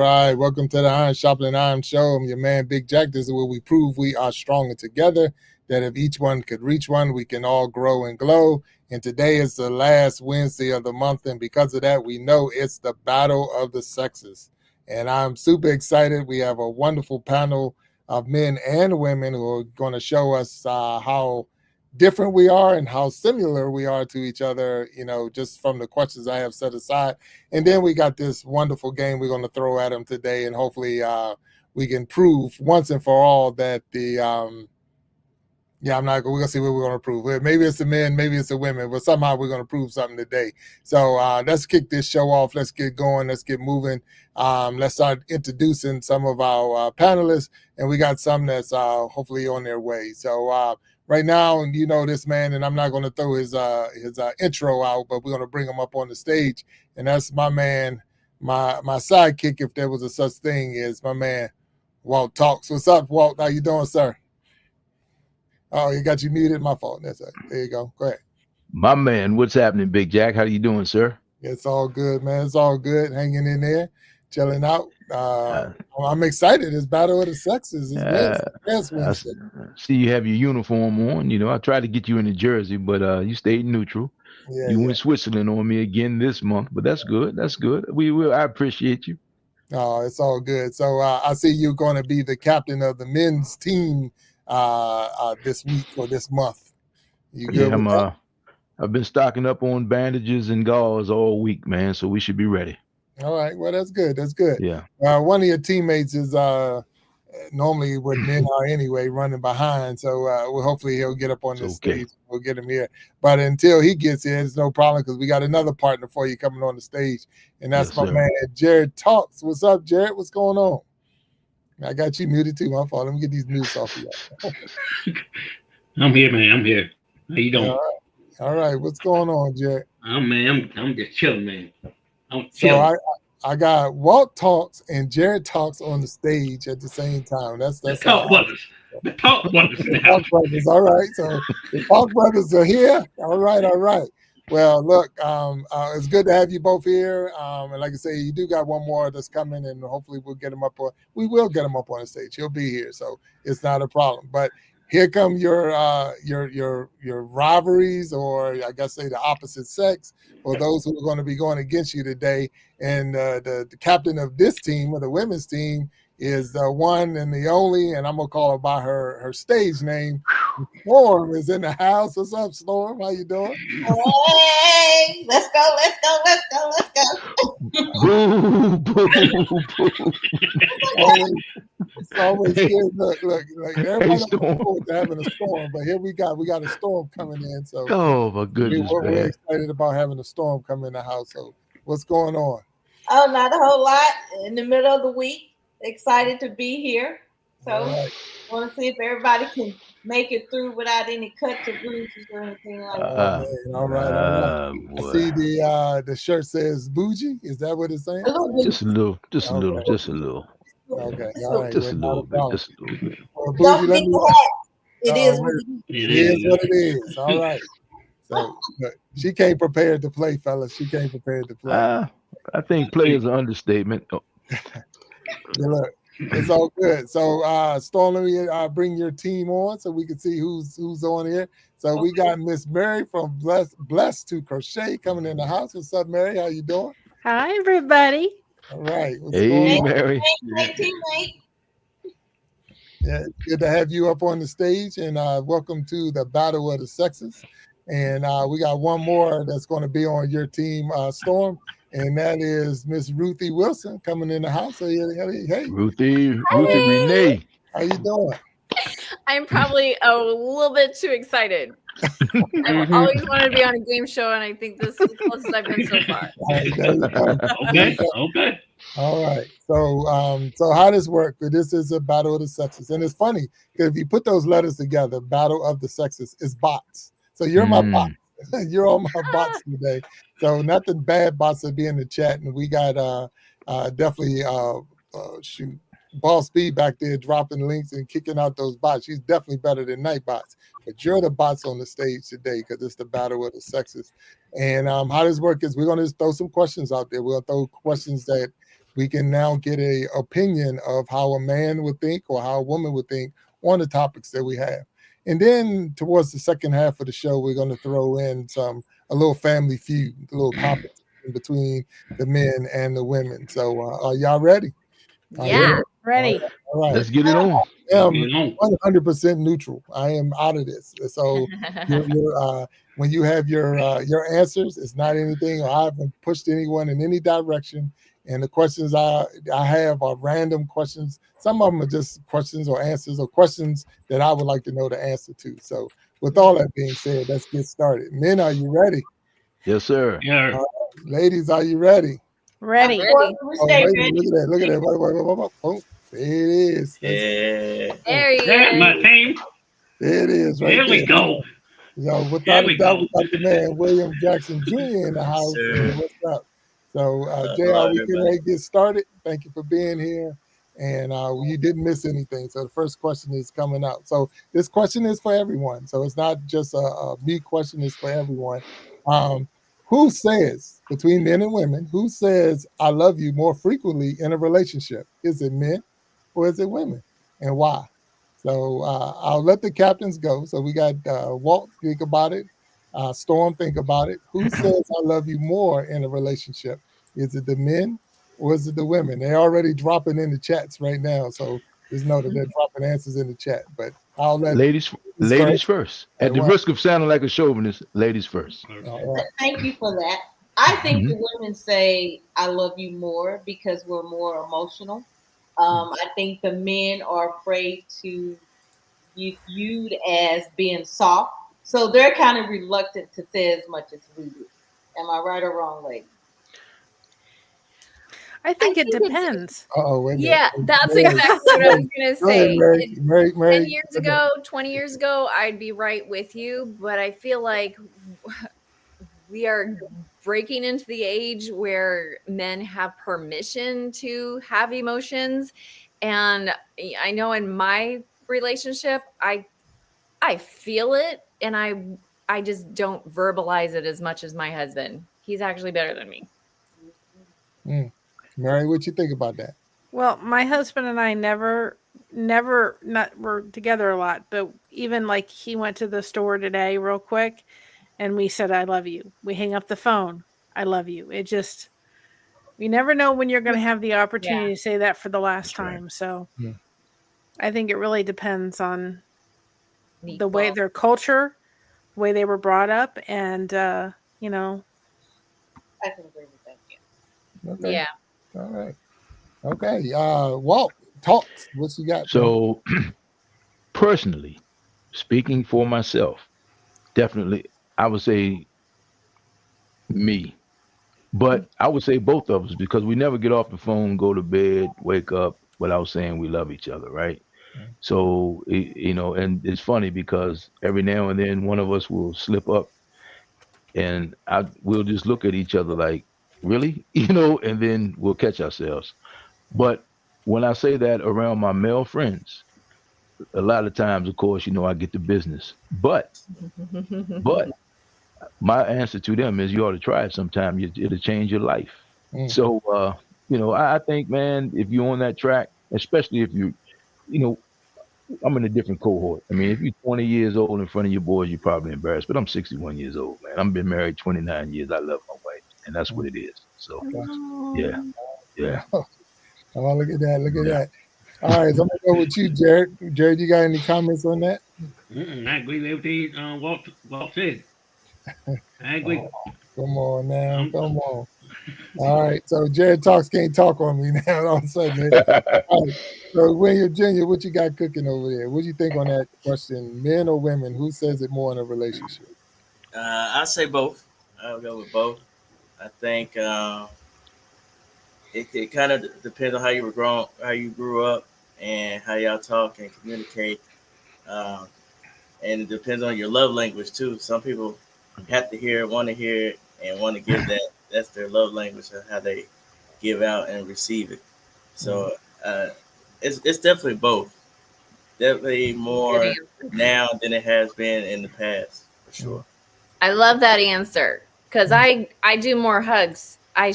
right. Welcome to the Iron Sharpening Iron Show. I'm your man, Big Jack. This is where we prove we are stronger together, that if each one could reach one, we can all grow and glow. And today is the last Wednesday of the month. And because of that, we know it's the battle of the sexes. And I'm super excited. We have a wonderful panel of men and women who are going to show us how different we are and how similar we are to each other, just from the questions I have set aside. And then we got this wonderful game we're going to throw at them today, and hopefully we can prove once and for all that we're going to see what we're going to prove. Maybe it's the men, maybe it's the women, but somehow we're going to prove something today. So let's kick this show off. Let's get going. Let's get moving. Let's start introducing some of our panelists, and we got some that's hopefully on their way. So right now, you know this man, and I'm not going to throw his intro out, but we're going to bring him up on the stage, and that's my man, my sidekick, if there was a such thing, is my man, Walt Talks. What's up, Walt? How you doing, sir? Oh, you got you muted. My fault. That's it. There you go. Go ahead. My man, what's happening, Big Jack? How you doing, sir? It's all good, man. It's all good. Hanging in there, chilling out. I'm excited. It's Battle of the Sexes. I see you have your uniform on. I tried to get you in the jersey, but you stayed neutral. Yeah, you went Switzerland on me again this month, but that's good. That's good. I appreciate you. Oh, it's all good. So I see you're going to be the captain of the men's team this week or this month. You good with that? I've been stocking up on bandages and gauze all week, man, so we should be ready. All right. Well, that's good. That's good. Yeah. One of your teammates is normally what men are anyway, running behind. So hopefully he'll get up on this stage. We'll get him here. But until he gets here, it's no problem because we got another partner for you coming on the stage. And that's my man, Jared Talks. What's up, Jared? What's going on? I got you muted too. My fault. Let me get these news off of you. I'm here, man. I'm here. How you doing? All right. What's going on, Jared? I'm just chilling, man. I'm So chilling. I got Walt Talks and Jared Talks on the stage at the same time. That's the Talk Brothers. The Talk Brothers. The Talk Brothers. All right. So the Talk Brothers are here. All right. Well, look, it's good to have you both here. And like I say, you do got one more that's coming, and hopefully we will get him up on the stage. He'll be here, so it's not a problem. But here come your rivalries, or I guess say the opposite sex, or those who are going to be going against you today. And the captain of this team, or the women's team, is the one and the only, and I'm gonna call her by her stage name. Storm is in the house. What's up, Storm? How you doing? Hey, let's go. It's always good. Look, everybody's looking forward to having a storm, but here we got a storm coming in. So my goodness, we're excited about having a storm come in the house. So what's going on? Oh, not a whole lot. In the middle of the week. Excited to be here. So want to see if everybody can make it through without any cuts or bruises or anything like that. All right. I see the shirt says bougie. Is that what it's saying? Just a little. Okay. All right. Just a little bit. Well, bougie, it is what it is. All right. So she came prepared to play, fellas. She came prepared to play. I think play is an understatement. Yeah, look, it's all good. So, Storm, let me bring your team on so we can see who's on here. So we got Miss Mary from Blessed to Crochet coming in the house. What's up, Mary? How you doing? Hi, everybody. All right. Hey, Mary. Hey, teammate. Yeah, good to have you up on the stage, and welcome to the Battle of the Sexes. And we got one more that's going to be on your team, Storm. And that is Miss Ruthie Wilson coming in the house. So, hey. Ruthie Renee. How you doing? I'm probably a little bit too excited. I've always wanted to be on a game show, and I think this is the closest I've been so far. Okay. All right. So how does work? This is a Battle of the Sexes. And it's funny, because if you put those letters together, Battle of the Sexes is bots. So you're my bot. You're on my bots today. So nothing bad bots will be in the chat. And we got definitely Boss B back there dropping links and kicking out those bots. She's definitely better than Nightbots. But you're the bots on the stage today because it's the Battle of the Sexes. And how this work is we're going to throw some questions out there. We're going to throw questions that we can now get a opinion of how a man would think or how a woman would think on the topics that we have. And then towards the second half of the show, we're going to throw in a little family feud, a little competition between the men and the women. So are y'all ready? Yeah. Ready. All right. Let's get it on. I am 100% neutral. I am out of this. So when you have your answers, it's not anything, or I haven't pushed anyone in any direction. And the questions I have are random questions. Some of them are just questions or answers or questions that I would like to know the answer to. So with all that being said, let's get started. Men, are you ready? Yes, sir. Yeah. Ladies, are you ready? Ready. Ready. Oh, wait, look at that. Look at that. Wait. Oh, there it is. Yeah. There he That's is. my team. There it is right There we there. go. So without There a we doubt, go. we got the man William Jackson Jr. in the house. sir. What's up? So Hello, JR, we can everybody. ready to get started. Thank you for being here. And you didn't miss anything. So the first question is coming out. So this question is for everyone. So it's not just a me question, it's for everyone. Who says, between men and women, who says I love you more frequently in a relationship? Is it men or is it women? And why? So I'll let the captains go. So we got Walt think about it. Storm think about it. Who says I love you more in a relationship? Is it the men or is it the women? They're already dropping in the chats right now. So just know that they're dropping answers in the chat. But I'll let Ladies first. At the Right. risk of sounding like a chauvinist, ladies first. All right. Thank you for that. I think Mhm. the women say I love you more because we're more emotional. I think the men are afraid to be viewed as being soft, so they're kind of reluctant to say as much as we do. Am I right or wrong, lady? I think it think it's- depends. Uh-oh, wait a minute. Yeah, that's Mary, exactly what I was going to Go ahead, say. Mary. 10 years ago, 20 years ago, I'd be right with you, but I feel like we are breaking into the age where men have permission to have emotions. And I know in my relationship, I feel it, and I just don't verbalize it as much as my husband. He's actually better than me. Mary, what you think about that? Well, my husband and I never not were together a lot, but even like he went to the store today real quick and we said I love you. We hang up the phone. I love you. It just you never know when you're going to have the opportunity to say that for the last time. So Yeah. I think it really depends on Neat the way ball. their culture, the way they were brought up, and you know, I can agree with that. Yeah. Okay. Yeah. All right. Okay. Walt, talks. What you got? So, personally, speaking for myself, definitely, I would say me. But I would say both of us because we never get off the phone, go to bed, wake up without saying we love each other, right? So, and it's funny because every now and then one of us will slip up and we'll just look at each other like, really? And then we'll catch ourselves. But when I say that around my male friends, a lot of times, of course, I get the business. But my answer to them is you ought to try it sometime. It'll change your life. So, I think, man, if you're on that track, especially if I'm in a different cohort. I mean, if you're 20 years old in front of your boys, you're probably embarrassed. But I'm 61 years old, man. I've been married 29 years. I love my wife, and that's what it is. So, yeah. Oh, look at that. Look at that. All right, so I'm going to go with you, Jared. Jared, you got any comments on that? I agree with everything Walt said. I agree. Come on now. Come on. All right, so Jared Talks can't talk on me now all of a sudden. All right, so William Jr., what you got cooking over there? What do you think on that question? Men or women? Who says it more in a relationship? I say both. I'll go with both. I think it kind of depends on how you grew up, and how y'all talk and communicate. Um, and it depends on your love language too. Some people have to hear it, want to hear it, and want to give that. That's their love language of how they give out and receive it. So it's definitely both. Definitely more now than it has been in the past, for sure. I love that answer because I do more hugs. I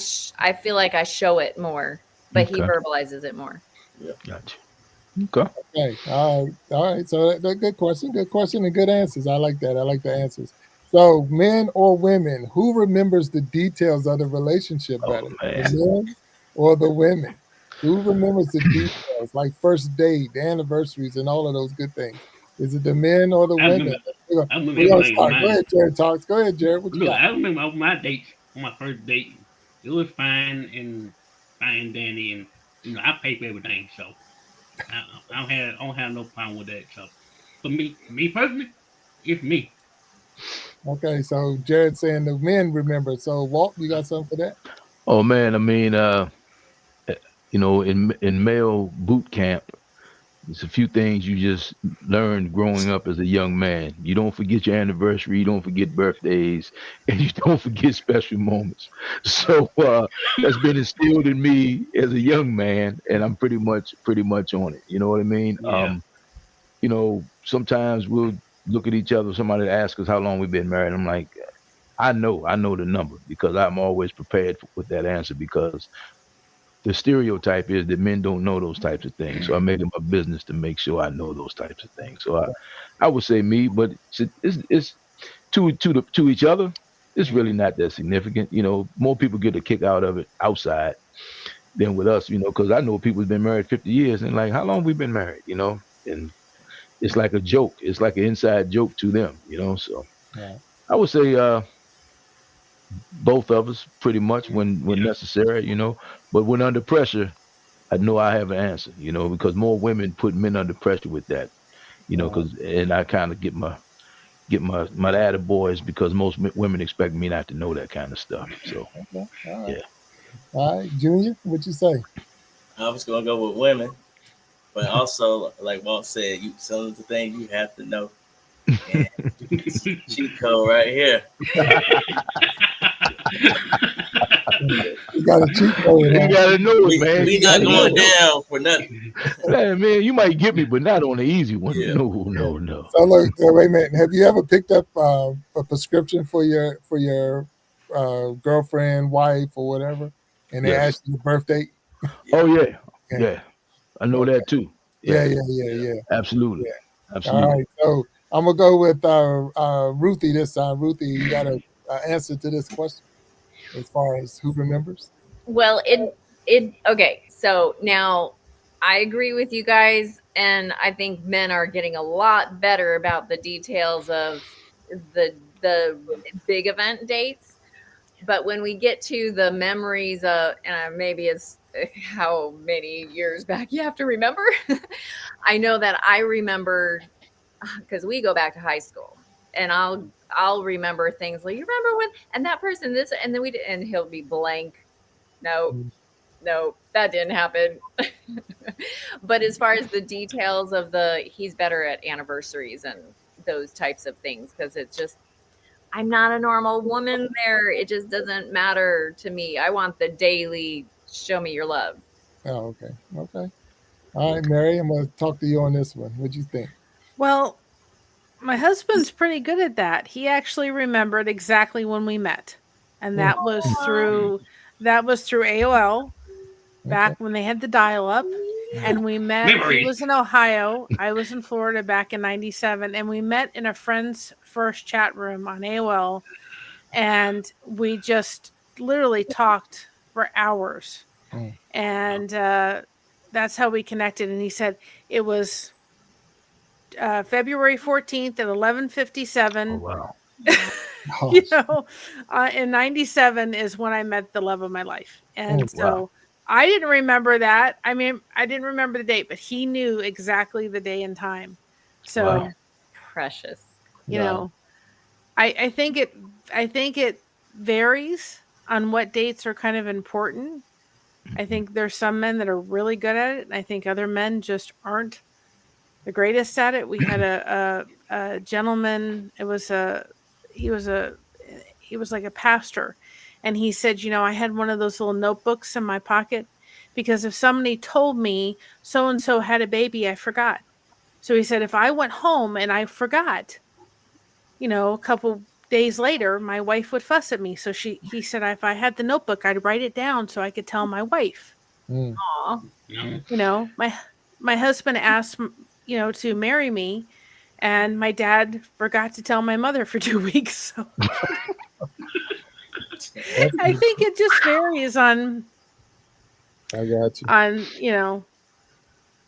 feel like I show it more. but he Okay. verbalizes it more. Yeah. Gotcha. Okay. Okay. All right. So good question. Good question and good answers. I like that. I like the answers. So, men or women, who remembers the details of the relationship Oh better? The man. men or the women? Who remembers the details, like first date, the anniversaries, and all of those good things? Is it the men or the I women? remember. I remember We're gonna everything on start. Go mine. ahead, Jared. Talks. Go ahead, Jared. What you Look, got? I remember on my dates, on my first date, it was fine dandy, and I pay for everything, so I don't have no problem with that. So, for me personally, it's me. Okay, so Jared saying the men remember. So Walt, you got something for that? Oh man. I mean, eh, in male boot camp, there's a few things you just learn growing up as a young man. You don't forget your anniversary, you don't forget birthdays, and you don't forget special moments. So that's been instilled in me as a young man, and I'm pretty much on it. You know what I mean? Yeah, Sometimes we'll look at each other. Somebody asks us how long we've been married. I'm like, I know the number because I'm always prepared with that answer because the stereotype is that men don't know those types of things. So I make it my business to make sure I know those types of things. So I would say me, but it's to each other. It's really not that significant. More people get a kick out of it outside than with us. Because I know people who've been married 50 years and like, how long we been married? And it's like a joke. It's like an inside joke to them. So Right. I would say both of us pretty much when yeah. necessary. But when under pressure, I know I have an answer, because more women put men under pressure with that, Right. and I kind of get my attaboys because most women expect me not to know that kind of stuff. So Okay. All right. yeah, All right, Junior, what you say? I was gonna go with women, but also like Walt said, some of the things you have to know. And this is the cheat code right here. You got a cheat code, you huh? gotta know it, We man. we You not gotta going know it. down for nothing. Hey, man, you might get me, but not on the easy one. Yeah. No, Yeah. no, no. So look, wait a minute. Have you ever picked up a prescription for your girlfriend, wife, or whatever, and they Yes. ask you your birth date? Yeah. Oh yeah, Yeah. yeah. I know Okay. that too. Yeah. Yeah, Yeah. Yeah. Yeah. Yeah. absolutely, Yeah. All absolutely. right. So I'm gonna go with Ruthie this time. Ruthie, you got a answer to this question as far as who remembers? Well, it okay. So now I agree with you guys, and I think men are getting a lot better about the details of the big event dates. But when we get to the memories of, and maybe it's how many years back you have to remember. I know that I remember because we go back to high school, and I'll remember things like, you remember when, and that person this, and then and he'll be blank. No, no, that didn't happen. But as far as the details of he's better at anniversaries and those types of things because it's just, I'm not a normal woman there. It just doesn't matter to me. I want the daily show me your love. Oh, okay. Okay. All right, Mary, I'm gonna talk to you on this one. What you think? Well, my husband's pretty good at that. He actually remembered exactly when we met. And Hmm, that was through AOL okay. back when they had the dial up, and we met. He Memories. was in Ohio, I was in Florida back in 97, and we met in a friend's first chat room on AOL, and we just literally talked for hours. Hmm. And that's how we connected, and he said it was February 14th at Oh 11:57. wow, Oh, you know, in 97 is when I met the love of my life. And hmm, wow, so I didn't remember that. I mean, I didn't remember the date, but he knew exactly the day and time. wow. So, Precious. you right. know, I think it varies on what dates are kind of important. I Mhm. think there's some men that are really good at it, and I think other men just aren't the greatest at it. We had a gentleman. He was a he was like a pastor, and he said, I had one of those little notebooks in my pocket because if somebody told me so and so had a baby, I forgot. So he said if I went home and I forgot, a couple days later, my wife would fuss at me. So he said if I had the notebook, I'd write it down so I could tell my wife. Aw. You know, my husband asked, to marry me, and my dad forgot to tell my mother for 2 weeks. So I think it just varies on I got you.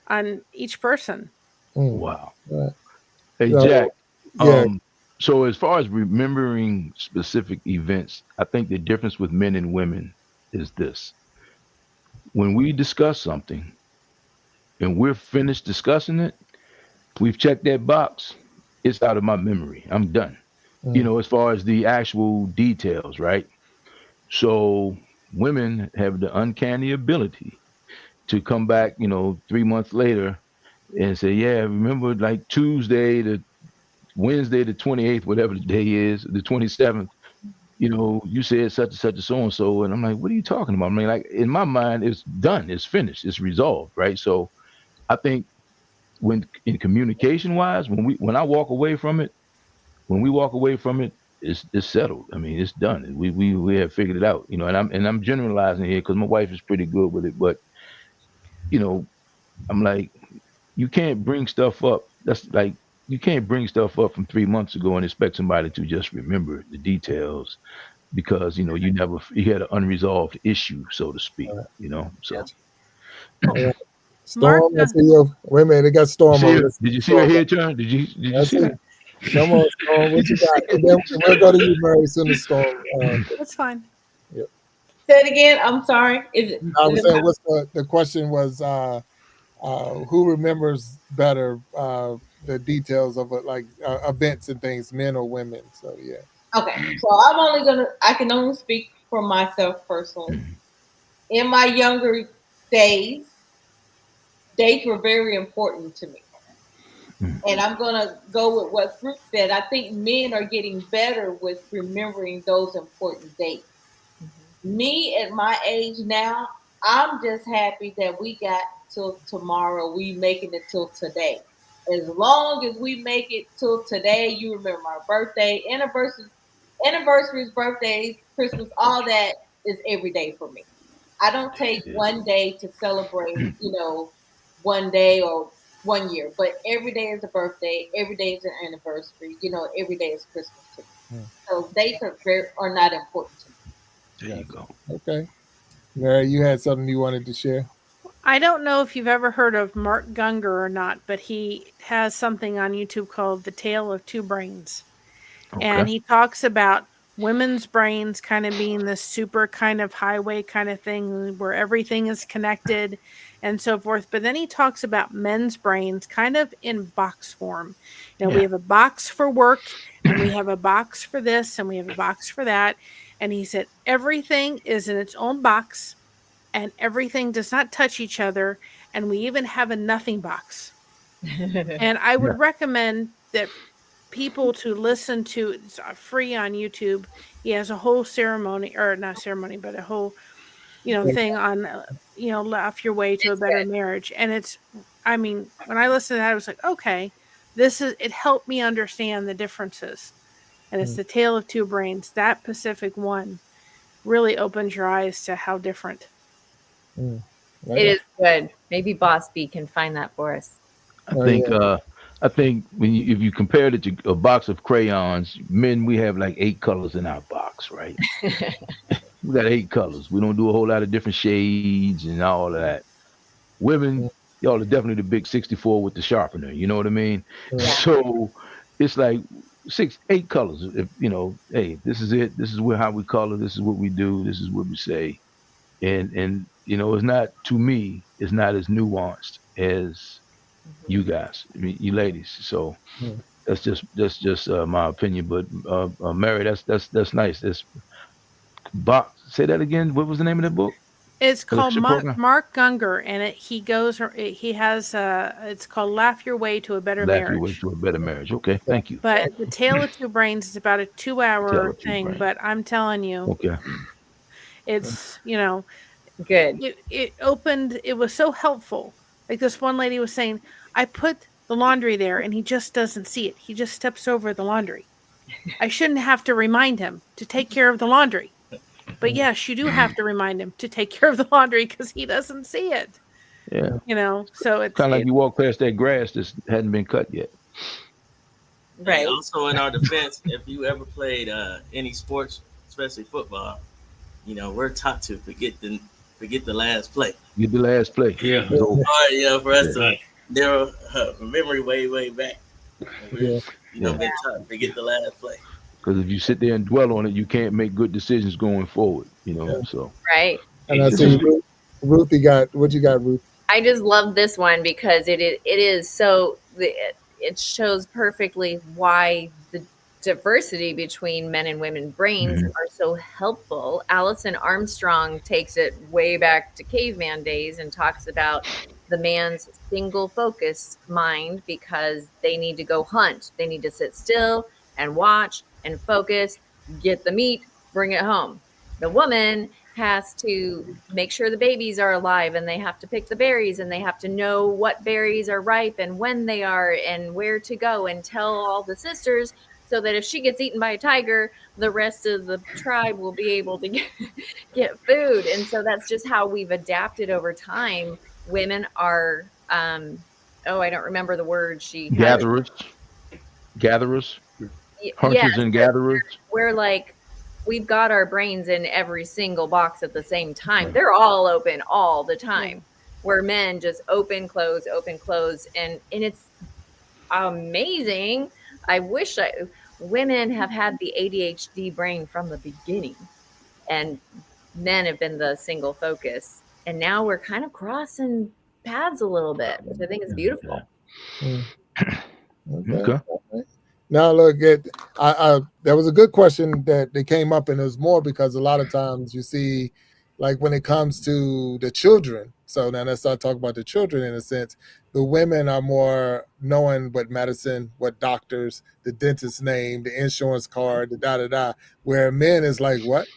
on each person. Wow. Right. Hey, So, Jack. yeah. So as far as remembering specific events, I think the difference with men and women is this: when we discuss something and we're finished discussing it, we've checked that box. It's out of my memory. I'm done. As far as the actual details, right? So women have the uncanny ability to come back, 3 months later and say, yeah, remember like Tuesday to Wednesday the 28th, whatever the day is, the 27th, you said such and such and so and so. And I'm like, what are you talking about? I mean, like in my mind, it's done, it's finished, it's resolved, right? So I think when in communication wise, when I walk away from it, when we walk away from it, it's settled. I mean, it's done. We have figured it out, and I'm generalizing here because my wife is pretty good with it, but you know, I'm like, you can't bring stuff up. That's like you can't bring stuff up from 3 months ago and expect somebody to just remember the details because you had an unresolved issue, so to speak. So Well, All right. Mark, Storm, I see you. Wait a minute, they got you Storm see over her? there. Did you see her Storm, head turn? Did you I see see. that? Come on, Storm. What you got? And then we'll go to you, Mary, as soon as Storm. that's fine. Yep. Say it again. I'm sorry. Is it? I Is was it saying, what's the question was, who remembers better the details of like events and things, men or women? So yeah. okay. So I can only speak for myself personally. In my younger days, dates were very important to me. And I'm gonna go with what Fruit said. I think men are getting better with remembering those important dates. Me at my age now, I'm just happy that we got till tomorrow. We making it till today. As long as we make it till today, you remember my birthday, anniversaries, birthdays, Christmas, all that is every day for me. I don't take Yeah. one day to celebrate, one day or 1 year, but every day is a birthday, every day is an anniversary, every day is Christmas to me. So dates are not important to me. There you go. Okay. Mary, you had something you wanted to share? I don't know if you've ever heard of Mark Gunger or not, but he has something on YouTube called The Tale of Two Brains. Okay. And he talks about women's brains kind of being this super kind of highway kind of thing where everything is connected and so forth. But then he talks about men's brains kind of in box form. We Yeah. have a box for work and we have a box for this and we have a box for that. And he said everything is in its own box and everything does not touch each other. And we even have a nothing box. And I Yeah. would recommend that people to listen to. It's free on YouTube. He has a whole ceremony, or not ceremony, but a whole thing on laugh your way to a It's better good. marriage. And I mean, when I listened to that, I was like, okay, it helped me understand the differences. And it's The Tale of Two Brains. That Pacific one really opens your eyes to how different. It is good. Maybe Boss B can find that for us. I Oh think yeah. uh I think if you compared it to a box of crayons, men we have like 8 colors in our box, right? We got 8 colors. We don't do a whole lot of different shades and all of that. Women, y'all are definitely the big 64 with the sharpener. You know what I mean? Yeah. So it's like 8 colors. If hey, this is it. This is how we color. This is what we do. This is what we say. And it's not to me. It's not as nuanced as you guys. I mean, you ladies. So that's just my opinion. But Mary, that's nice. That's box. Say that again. What was the name of that book? It's Or called the program? Mark Gunger, and he has it's called Laugh Your Way to a Better Laugh your way Marriage. to a better marriage. Okay, thank you. But The Tale of Two Brains is about a Tell 2-hour it to thing. brain. But I'm telling you, Okay. it's Good. it opened. It was so helpful. Like this one lady was saying, I put the laundry there, and he just doesn't see it. He just steps over the laundry. I shouldn't have to remind him to take care of the laundry. But yes, you do have to remind him to take care of the laundry because he doesn't see it. Yeah. You know, so it's Kind of like you walk past that grass that hadn't been cut yet. Right. And also, in our defense, if you ever played any sports, especially football, we're taught to forget the last play. Get the last play. Yeah. It's over. For us to Right. narrow memory way back. We're, Yeah. been taught to forget the last play. Because if you sit there and dwell on it, you can't make good decisions going forward. So. Right. And I see Ruth, what you got, Ruth? I just love this one because it is so it shows perfectly why the diversity between men and women brains are so helpful. Allison Armstrong takes it way back to caveman days and talks about the man's single focused mind because they need to go hunt. They need to sit still and watch and focus, get the meat, bring it home. The woman has to make sure the babies are alive and they have to pick the berries and they have to know what berries are ripe and when they are and where to go and tell all the sisters so that if she gets eaten by a tiger, the rest of the tribe will be able to get food. And so that's just how we've adapted over time. Women are, I don't remember the word she had. Gatherers, hunters and gatherers. We're like, we've got our brains in every single box at the same time. They're all open all the time. Where men just open, close, and it's amazing. I wish women have had the ADHD brain from the beginning, and men have been the single focus. And now we're kind of crossing paths a little bit, which I think is beautiful. Okay. Now look, there was a good question that they came up, and it was more because a lot of times you see, like when it comes to the children. So now let's start talking about the children in a sense. The women are more knowing what medicine, what doctors, the dentist's name, the insurance card, the da-da-da, where men is like, what?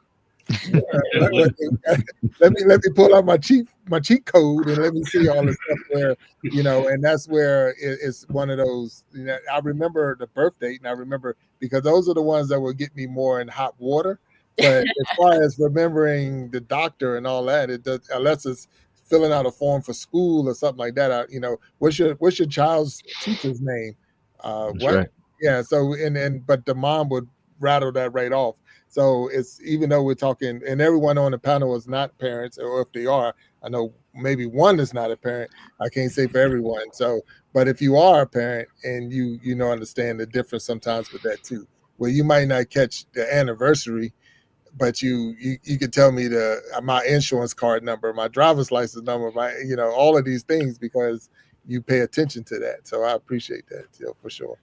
let me pull out my cheat code and let me see all the stuff where, and that's where it's one of those, I remember the birth date, and I remember because those are the ones that will get me more in hot water. But as far as remembering the doctor and all that, it does, unless it's filling out a form for school or something like that. What's your child's teacher's name? What? Right. Yeah. So but the mom would rattle that right off. So it's, even though we're talking, and everyone on the panel is not parents, or if they are, I know maybe one is not a parent. I can't say for everyone. So, but if you are a parent and you understand the difference sometimes with that too, where you might not catch the anniversary, but you could tell me my insurance card number, my driver's license number, all of these things, because you pay attention to that. So I appreciate that, for sure.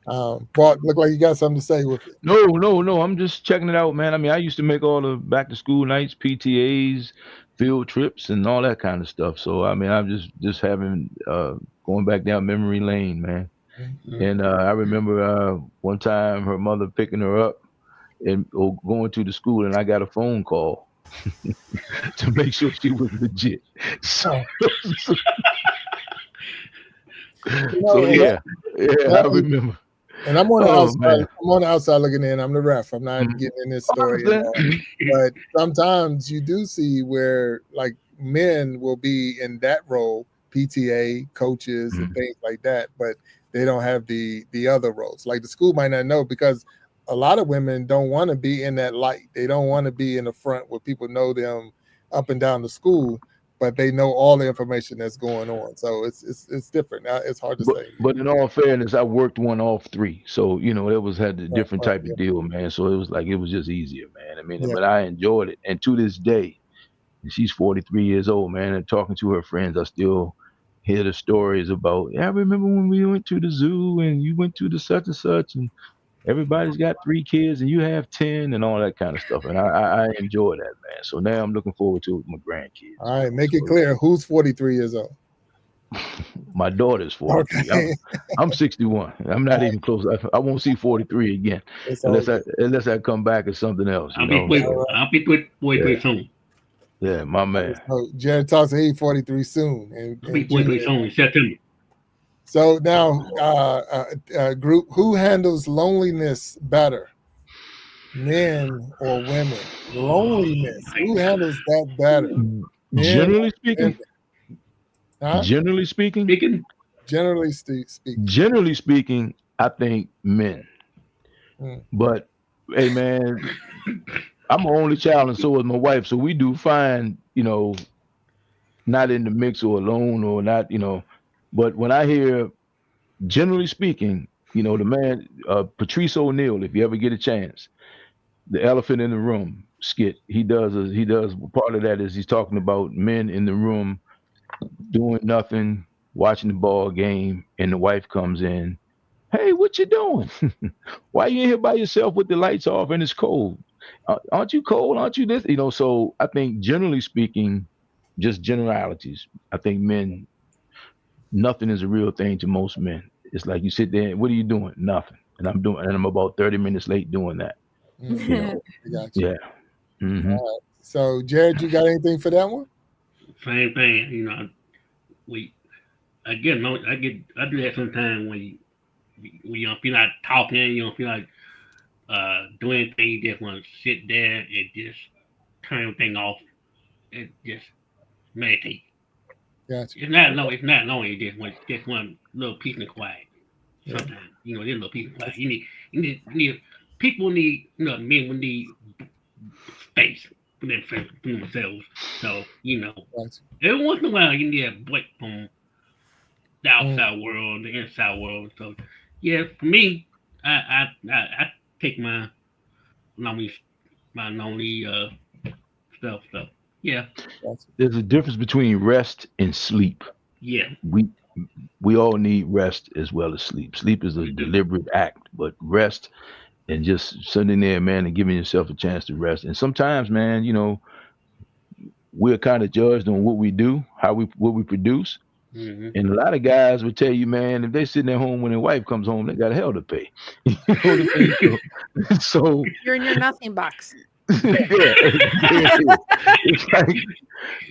Bart, look like you got something to say with it. No. I'm just checking it out, man. I mean, I used to make all the back to school nights, PTAs, field trips, and all that kind of stuff. So I mean, I'm just having going back down memory lane, man. Mm-hmm. And I remember one time her mother picking her up and going to the school, and I got a phone call to make sure she was legit. So yeah, I remember. And I'm on the outside. Man. I'm on the outside looking in. I'm the ref. I'm not getting in this story. But sometimes you do see where like men will be in that role, PTA, coaches, and things like that, but they don't have the other roles. Like the school might not know, because a lot of women don't want to be in that light. They don't want to be in the front where people know them up and down the school, but they know all the information that's going on. So it's different. It's hard to say. But in all fairness, I worked one off 3. So, it had a different type of deal, man. So it was just easier, man. I mean, but I enjoyed it. And to this day, she's 43 years old, man. And talking to her friends, I still hear the stories about, I remember when we went to the zoo and you went to the such and such, and everybody's got 3 kids and you have 10 and all that kind of stuff. And I enjoy that, man. So now I'm looking forward to it with my grandkids. All right, make it clear. Who's 43 years old? My daughter's 43. Okay. I'm 61. I'm not even close. I won't see 43 again unless I come back as something else. I'll be 43 soon. Yeah, my man. So Jared talks to he 43 soon. I'll be 43 soon in September. So now, group, who handles loneliness better? men or women? Loneliness. Who handles that better? Men Generally or speaking, women? Huh? generally speaking, Speaking, Generally speaking. generally speaking, I think men. Mm, But hey, man, I'm an only child, and so is my wife. So we do fine, not in the mix or alone or not, But when I hear, generally speaking, the man, Patrice O'Neal, if you ever get a chance, the elephant in the room skit, he does part of that is he's talking about men in the room doing nothing, watching the ball game, and the wife comes in. Hey, what you doing? Why you in here by yourself with the lights off and it's cold? Aren't you cold? Aren't you this? So I think generally speaking, just generalities. I think men, nothing is a real thing to most men. It's like you sit there and what are you doing? Nothing. And I'm about 30 minutes late doing that. You know. I got you. Yeah. Mm-hmm. All right. So, Jared, you got anything for that one? same thing. We I get no, I do that sometimes when you don't feel like talking, you don't feel like doing anything. You just want to sit there and just turn everything off and just meditate. Got you. It's not long. It's not long. You just want little peace and quiet. Yeah. Sometimes just a little peace and quiet. You need people need men will need space for themselves. So Got every once in a while you need a break from the you. outside world, the inside world. So yeah, for me, I take lonely my lonely stuff. So yeah, Got There's a difference between rest and sleep. yeah, We all need rest as well as sleep. Sleep is a we do. deliberate act, but rest and just sitting there, man, and giving yourself a chance to rest. And sometimes, man, we're kind of judged on what we do, what we produce. Hmm. And a lot of guys would tell you, man, if they sitting at home when their wife comes home, they got hell to pay. You know what I mean? So You're in your nothing box. yeah, it's like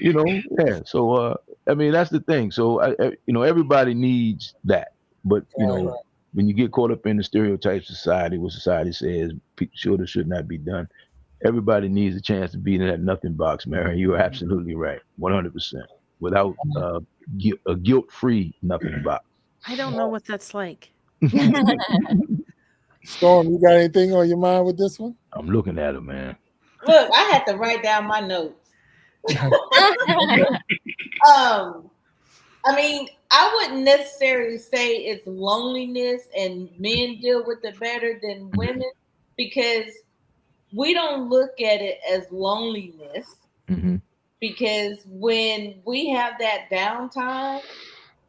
yeah. So I mean, that's the thing. So everybody needs that, but you. when you get caught up in the stereotype society, what society says should or should not be done, everybody needs a chance to be in that nothing box, Mary. You're absolutely right, 100%. Without a guilt-free nothing box. I don't know what that's like. Storm, you got anything on your mind with this one? I'm looking at it, man. Look, I had to write down my notes. I mean, I wouldn't necessarily say it's loneliness and men deal with it better than women because we don't look at it as loneliness Mm-hmm. because when we have that downtime,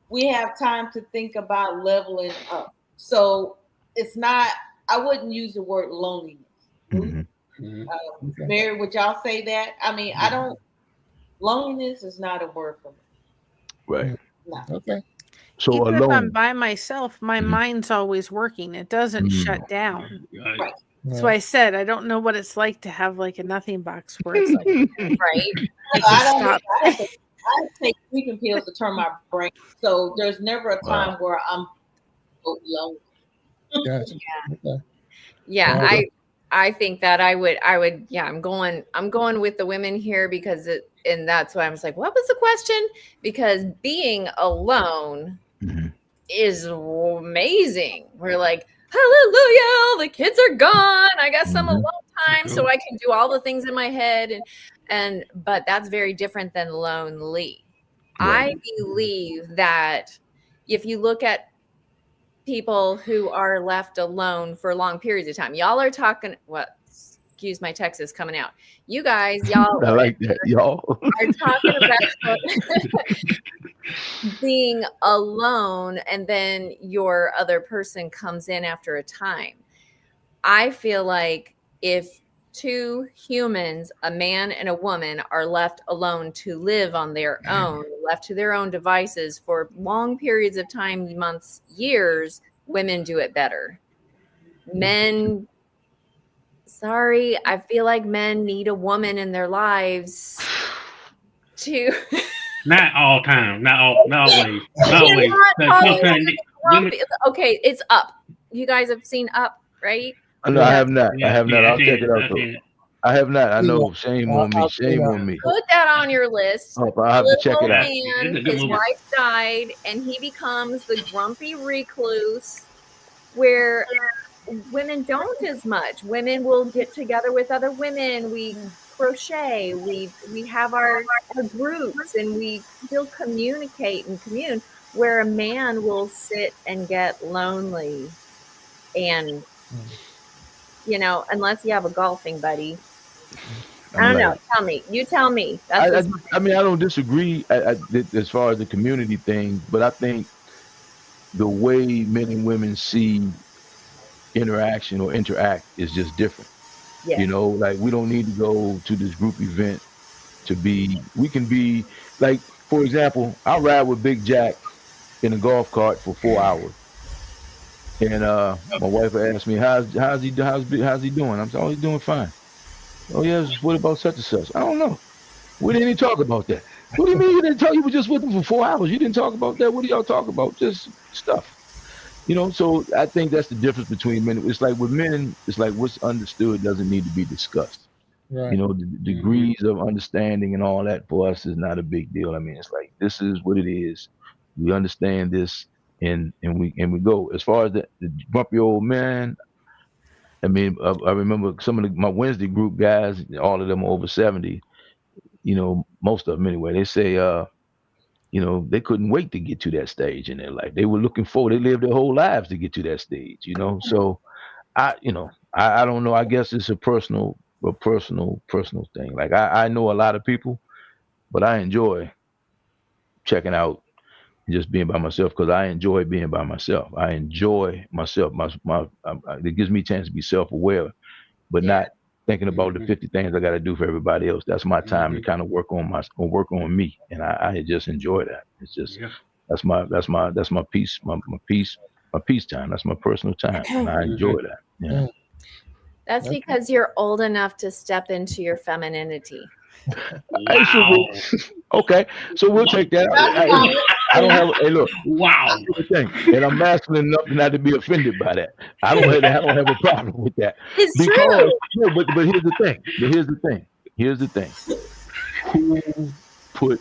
we have time to think about leveling up. So it's not, I wouldn't use the word loneliness. Mm-hmm. Okay. Mary, would y'all say that? I mean, I don't, loneliness is not a word for me. Right. No. Okay. So Even if I'm alone. by myself, my mind's always working. It doesn't shut down. Right. That's why I said I don't know what it's like to have like a nothing box where it's like Right. I don't. I take sleeping pills to turn my brain. So there's never a time where I'm so lonely. Gotcha. Okay. Yeah, I think that I would yeah, I'm going with the women here because and that's why I was like, what was the question? Because being alone is amazing. We're like, hallelujah, the kids are gone. I got some alone time so I can do all the things in my head and but that's very different than lonely. Right. I believe that if you look at people who are left alone for long periods of time. Y'all are talking excuse my Texas coming out. You guys, y'all I like that, y'all. are talking about being alone and then your other person comes in after a time. I feel like if two humans, a man and a woman, are left alone to live on their own, left to their own devices for long periods of time, months, years, women do it better. Men, sorry, I feel like men need a woman in their lives to. Not all time, not always, not always. Women, okay, it's Up. You guys have seen Up, right? No, I Yeah, have not. I Yeah, have not. yeah, I I'll seen check it. it out I though. seen it. I have not. I yeah. know. Shame on me. I've seen Shame on me. Put that on your list. Oh, I'll have to Little check it old out. It's man, a good his movie. wife died, and he becomes the grumpy recluse where women don't as much. Women will get together with other women. We crochet. We have our groups, and we still communicate and commune. Where a man will sit and get lonely, and unless you have a golfing buddy. I I'm don't know. like, Tell me. You tell me. That's just I mean, I don't disagree as far as the community thing, but I think the way men and women see interaction or interact is just different. yeah. Like we don't need to go to this group event to be. We can be like, for example, I ride with Big Jack in a golf cart for 4 hours, and my wife asked me, how's he doing? I'm saying, oh, he's doing fine. Oh yes, what about such and such? I don't know. We didn't even talk about that. What do you mean you didn't talk? You were just with him for 4 hours. You didn't talk about that. What do y'all talk about? Just stuff. So I think that's the difference between men. It's like with men, it's like what's understood doesn't need to be discussed. right. The degrees of understanding and all that for us is not a big deal. I mean, it's like this is what it is. We understand this, and we go. As far as the grumpy old man, I mean, I remember some of my Wednesday group guys. All of them are over 70. Most of them anyway. They say, they couldn't wait to get to that stage in their life. They were looking forward. They lived their whole lives to get to that stage. So I don't know. I guess it's a personal thing. Like I know a lot of people, but I enjoy checking out and just being by myself because I enjoy being by myself. I enjoy myself. It gives me a chance to be self-aware, but Yeah. not thinking about the 50 things I got to do for everybody else. That's my time to kind of work on me, and I just enjoy that. It's just Yeah. that's my peace, my peace time. That's my personal time, and I enjoy that. Yeah. Mm. That's because you're old enough to step into your femininity. Hey, so Wow. okay, so we'll take that. I don't have. Hey, look. Wow. Here's the thing, and I'm masculine enough not to be offended by that. I don't have a problem with that It's because true. no, but here's the thing. Here's the thing. Who put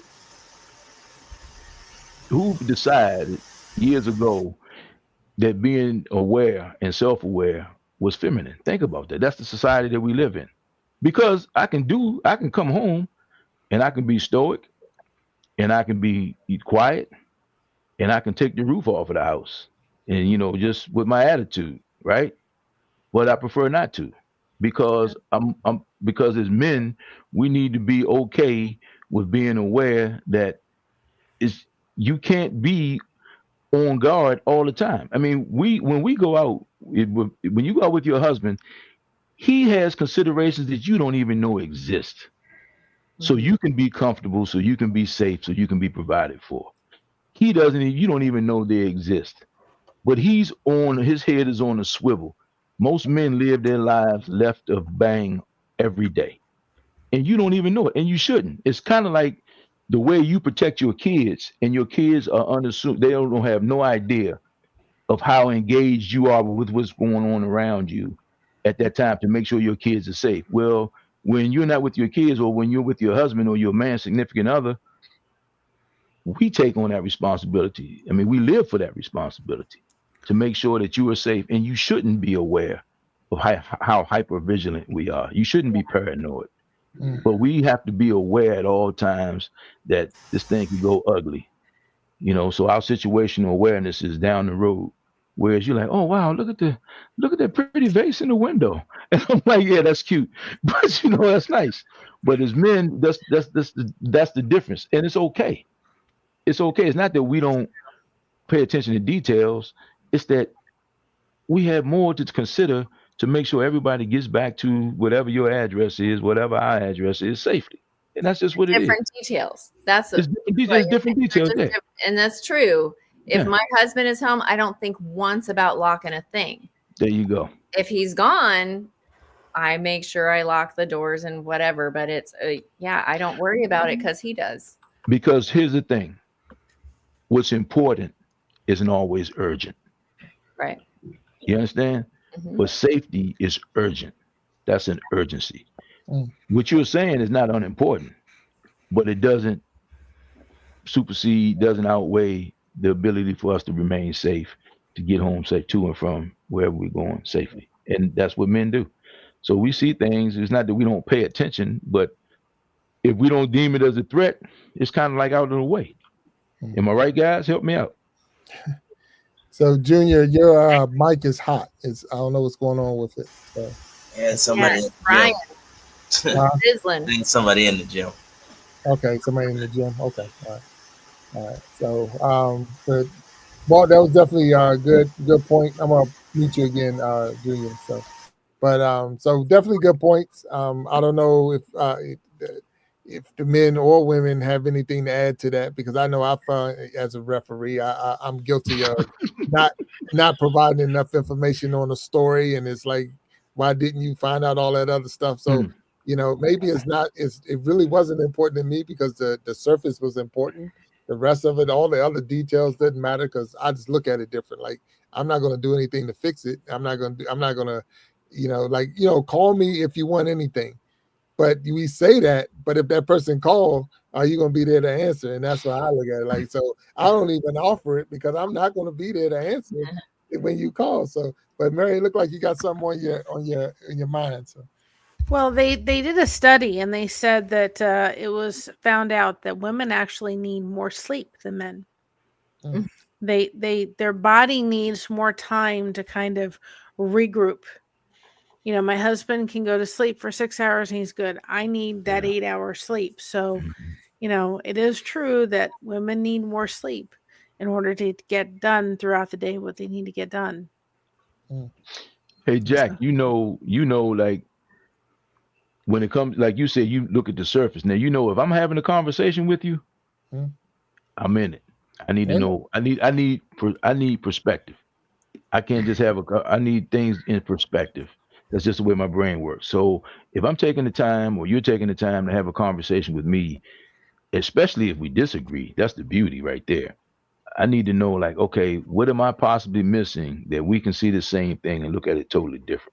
who decided years ago that being aware and self-aware was feminine? Think about that. That's the society that we live in. Because I can come home and I can be stoic and I can be quiet and I can take the roof off of the house and just with my attitude, right? But I prefer not to because because as men we need to be okay with being aware that it's you can't be on guard all the time. I mean, when we go out, when you go out with your husband, he has considerations that you don't even know exist. So you can be comfortable, so you can be safe, so you can be provided for. He doesn't. You don't even know they exist. But his head is on a swivel. Most men live their lives left of bang every day, and you don't even know it, and you shouldn't. It's kind of like the way you protect your kids, and your kids are unassuming. They don't have no idea of how engaged you are with what's going on around you at that time to make sure your kids are safe. Well, when you're not with your kids, or when you're with your husband or your man, significant other, we take on that responsibility. I mean, we live for that responsibility to make sure that you are safe, and you shouldn't be aware of how hyper vigilant we are. You shouldn't be paranoid, Mm. but we have to be aware at all times that this thing can go ugly. So our situational awareness is down the road. Whereas you're like, oh wow, look at that pretty vase in the window, and I'm like, yeah, that's cute, but that's nice. But as men, that's the difference, and it's okay. It's okay. It's not that we don't pay attention to details. It's that we have more to consider to make sure everybody gets back to whatever your address is, whatever our address is, safely. And that's just what it is. Different details. That's It's different details there. and that's true. If Yeah. my husband is home, I don't think once about locking a thing. There you go. If he's gone, I make sure I lock the doors and whatever. But it's I don't worry about it because he does. Because here's the thing. What's important isn't always urgent. Right. You understand? but safety is urgent. That's an urgency. Mm. What you're saying is not unimportant, but it doesn't supersede, doesn't outweigh the ability for us to remain safe, to get home safe to and from wherever we're going safely. And that's what men do. So we see things, it's not that we don't pay attention, but if we don't deem it as a threat, it's kind of like out of the way. Am I right, guys? Help me out. So, Junior, your mic is hot. I don't know what's going on with it. So. And somebody in the Ryan. gym. Sizzling. I think somebody in the gym. Okay, somebody in the gym. Okay, all right. So, but well, that was definitely a good point. I'm gonna meet you again, Junior. So, but so definitely good points. I don't know if the men or women have anything to add to that, because I know I found as a referee, I'm guilty of not providing enough information on a story, and it's like, why didn't you find out all that other stuff? So maybe it really wasn't important to me because the surface was important. The rest of it, all the other details didn't matter because I just look at it different. Like, I'm not going to do anything to fix it. I'm not going to, call me if you want anything. But we say that, but if that person call, are you going to be there to answer? And that's why I look at it. Like, so I don't even offer it because I'm not going to be there to answer it when you call. So, but Mary, it looked like you got something in your mind. So. Well, they did a study and they said that it was found out that women actually need more sleep than men. Their body needs more time to kind of regroup. My husband can go to sleep for 6 hours and he's good. I need that 8-hour sleep. So, it is true that women need more sleep in order to get done throughout the day what they need to get done. Hey, Jack, like when it comes, like you said, you look at the surface. Now, if I'm having a conversation with you, I'm in it. I need to know. I need perspective. I can't just I need things in perspective. That's just the way my brain works. So if I'm taking the time or you're taking the time to have a conversation with me, especially if we disagree, that's the beauty right there. I need to know, like, okay, what am I possibly missing that we can see the same thing and look at it totally different?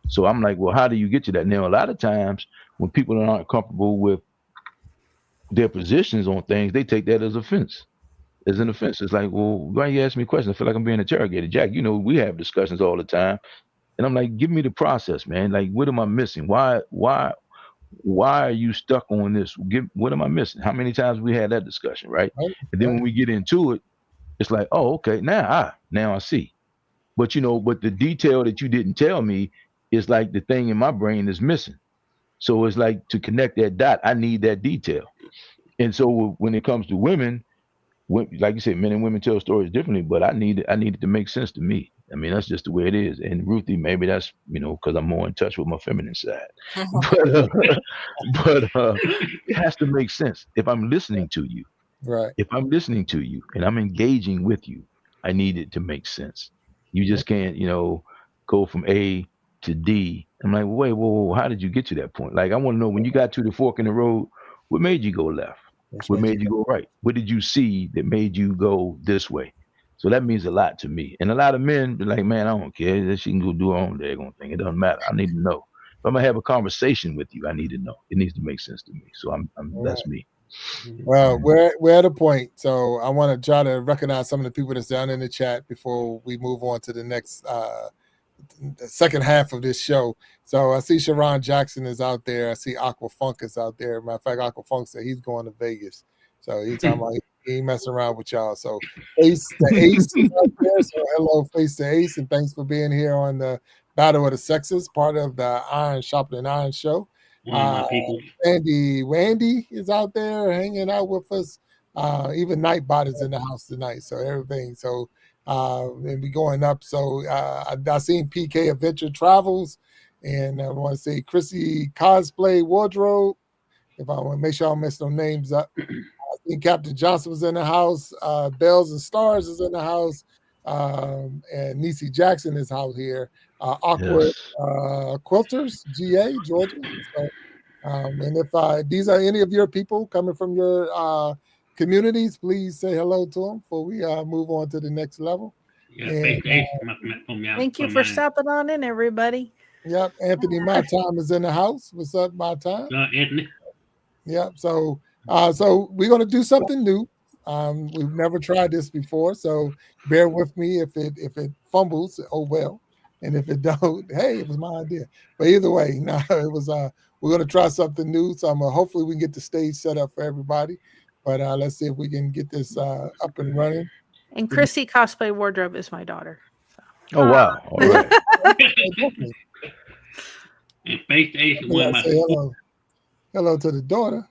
So I'm like, well, how do you get to that? Now, a lot of times when people aren't comfortable with their positions on things, they take that as offense. As an offense. It's like, well, why you ask me questions? I feel like I'm being interrogated. Jack, we have discussions all the time. And I'm like, give me the process, man. Like, what am I missing? Why are you stuck on this? What am I missing? How many times we had that discussion, right? And then when we get into it, it's like, oh, okay, now I see. But but the detail that you didn't tell me is like the thing in my brain is missing. So it's like, to connect that dot, I need that detail. And so when it comes to women, like you said, men and women tell stories differently, but I need it to make sense to me. I mean, that's just the way it is. And Ruthie, maybe that's because I'm more in touch with my feminine side. but it has to make sense if I'm listening to you. Right. If I'm listening to you and I'm engaging with you, I need it to make sense. You just can't, go from A to D. I'm like, wait, whoa, how did you get to that point? Like, I want to know, when you got to the fork in the road, what made you go left? What made you go right? What did you see that made you go this way? So that means a lot to me. And a lot of men be like, man, I don't care. She can go do her own daggone thing. It doesn't matter. I need to know. If I'm gonna have a conversation with you, I need to know. It needs to make sense to me. So that's me. Well, we're at a point. So I want to try to recognize some of the people that's down in the chat before we move on to the next the second half of this show. So I see Sharon Jackson is out there. I see Aqua Funk is out there. Matter of fact, Aqua Funk said he's going to Vegas. So he's talking about he ain't messing around with y'all. So Ace the Ace is out there. So hello, Face the Ace, and thanks for being here on the Battle of the Sexes, part of the Sharpening Iron show. Randy is out there hanging out with us. Even Nightbot is in the house tonight. So everything. So and we going up. So I seen PK Adventure Travels, and I want to say Chrissy Cosplay Wardrobe. If I want to make sure I don't mess no names up. I think Captain Johnson was in the house. Bells and Stars is in the house. And Niecy Jackson is out here. Awkward Quilters, GA, Georgia. So, and if these are any of your people coming from your communities, please say hello to them before we move on to the next level. Yeah, And Thank you for stopping on in, everybody. yep, Anthony, my time is in the house. What's up, my time? Anthony. Yep. So so we're gonna do something new. We've never tried this before, so bear with me if it fumbles. Oh well, and if it don't, hey, it was my idea. But either way, no, it was. We're gonna try something new. So hopefully we can get the stage set up for everybody. But let's see if we can get this up and running. And Chrissy Cosplay Wardrobe is my daughter. So. Oh wow! All right. And Faith Ace is one of my Say hello to the daughter.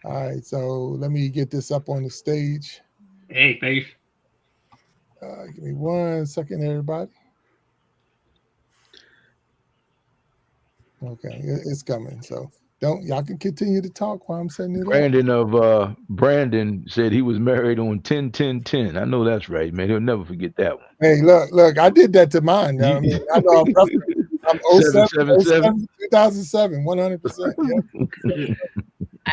All right, so let me get this up on the stage. Hey, Faith. Give me 1 second, everybody. Okay, it's coming. So y'all can continue to talk while I'm setting it up. Brandon said he was married on 10-10-10. I know that's right, man. He'll never forget that one. Hey, look, I did that to mine. You know I mean, I know I'm 07, 2007, 100%. Yeah.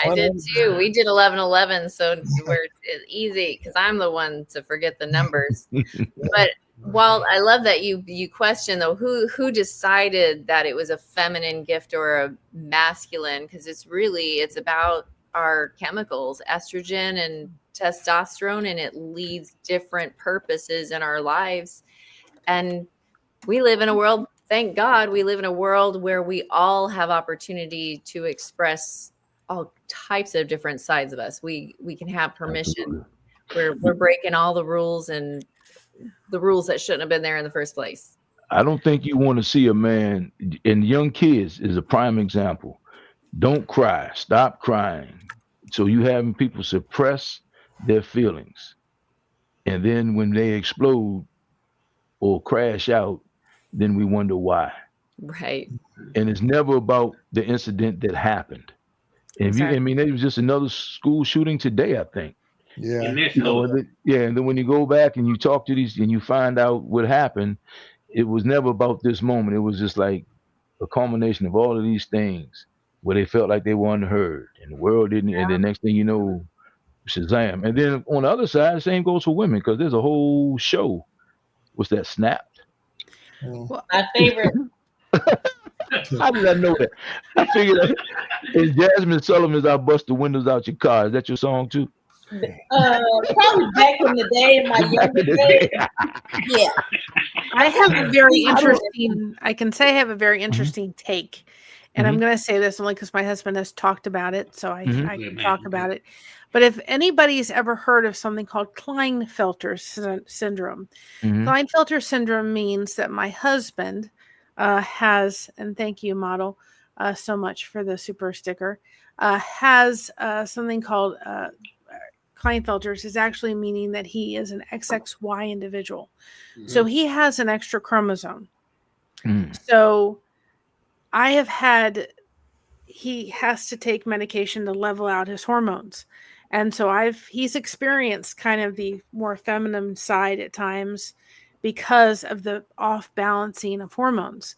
I did too. We did 11-11, so we're easy because I'm the one to forget the numbers. But while I love that you question though, who decided that it was a feminine gift or a masculine? Because it's about our chemicals, estrogen and testosterone, and it leads different purposes in our lives. And we live in a world, thank God, we live in a world where we all have opportunity to express all types of different sides of us. We can have permission. We're breaking all the rules and the rules that shouldn't have been there in the first place. I don't think you want to see a man, and young kids is a prime example. Don't cry. Stop crying. So you having people suppress their feelings. And then when they explode or crash out, then we wonder why. Right. And it's never about the incident that happened. And Exactly. it was just another school shooting today, I think. Yeah. And then when you go back and you talk to these and you find out what happened, it was never about this moment. It was just like a culmination of all of these things where they felt like they were unheard and the world didn't. And the next thing you know, Shazam. And then on the other side, the same goes for women because there's a whole show. What's that? Snapped. My favorite. How did I know that? I figured it's Jasmine Sullivan's "I Bust the Windows Out Your Car." Is that your song too? Probably back in the day, in my younger days. Yeah. I have a very interesting, I can say I have a very interesting take. And I'm going to say this only because my husband has talked about it. So I can talk about it. But if anybody's ever heard of something called Klinefelter syndrome, Klinefelter syndrome means that my husband has, and thank you, model, so much for the super sticker, has something called Klinefelter's is actually meaning that he is an XXY individual. So he has an extra chromosome. So I have he has to take medication to level out his hormones. And so he's experienced kind of the more feminine side at times because of the off balancing of hormones.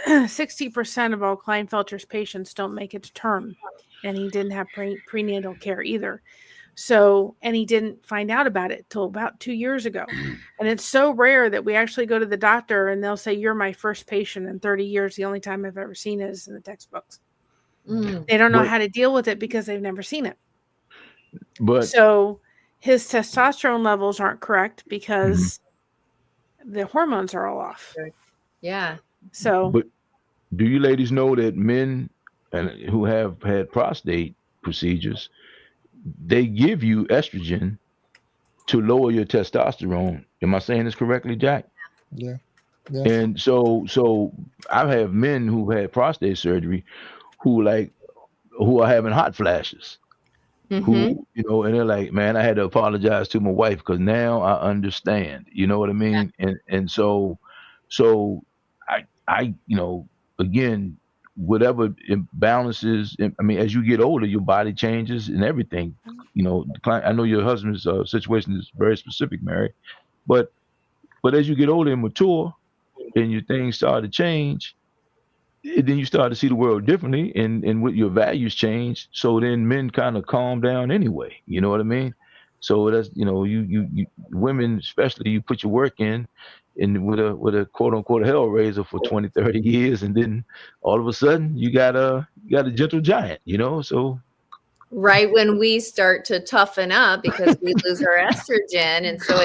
60% of all Klinefelter's patients don't make it to term. And he didn't have prenatal care either. So, and he didn't find out about it till about 2 years ago. And it's so rare that we actually go to the doctor and they'll say, "You're my first patient in 30 years. The only time I've ever seen it is in the textbooks." They don't know how to deal with it because they've never seen it. So his testosterone levels aren't correct because the hormones are all off. Yeah. So, but do you ladies know that men who have had prostate procedures, they give you estrogen to lower your testosterone? Am I saying this correctly, Jack? Yeah. And so I have men who had prostate surgery who are having hot flashes. Who, and they're like, "Man, I had to apologize to my wife because now I understand." You know what I mean? And so I again, whatever imbalances. I mean, as you get older, your body changes and everything. I know your husband's situation is very specific, Mary, but as you get older and mature, and your things start to change, then you start to see the world differently, and with your values change. So then men kind of calm down anyway. You know what I mean? So that's, you women, especially, you put your work in and with a quote unquote hellraiser for 20, 30 years, and then all of a sudden you got a gentle giant, so right when we start to toughen up because we lose our estrogen, and so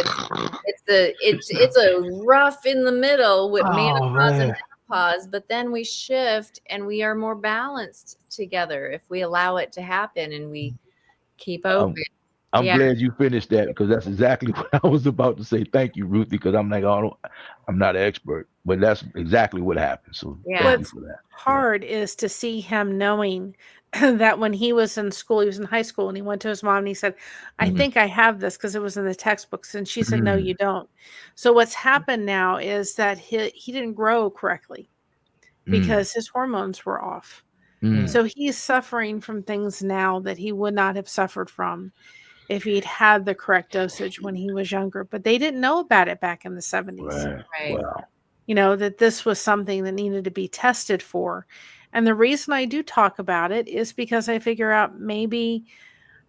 it's a rough in the middle with oh menopause and man. menopause, but then we shift and we are more balanced together if we allow it to happen and we keep open. I'm Yeah. glad you finished that, because that's exactly what I was about to say. Thank you, Ruthie, because I'm like, I'm not an expert, but that's exactly what happened. So Yeah. thank you What's for that. hard is to see him knowing that when he was in school, he was in high school, and he went to his mom and he said, I Mhm. think I have this because it was in the textbooks. And she said, no, Mm. you don't. So what's happened now is that he didn't grow correctly because his hormones were off. Mm. So he's suffering from things now that he would not have suffered from if he'd had the correct dosage when he was younger. But they didn't know about it back in the 70s. Right. Right. Wow. That this was something that needed to be tested for. And the reason I do talk about it is because I figure out maybe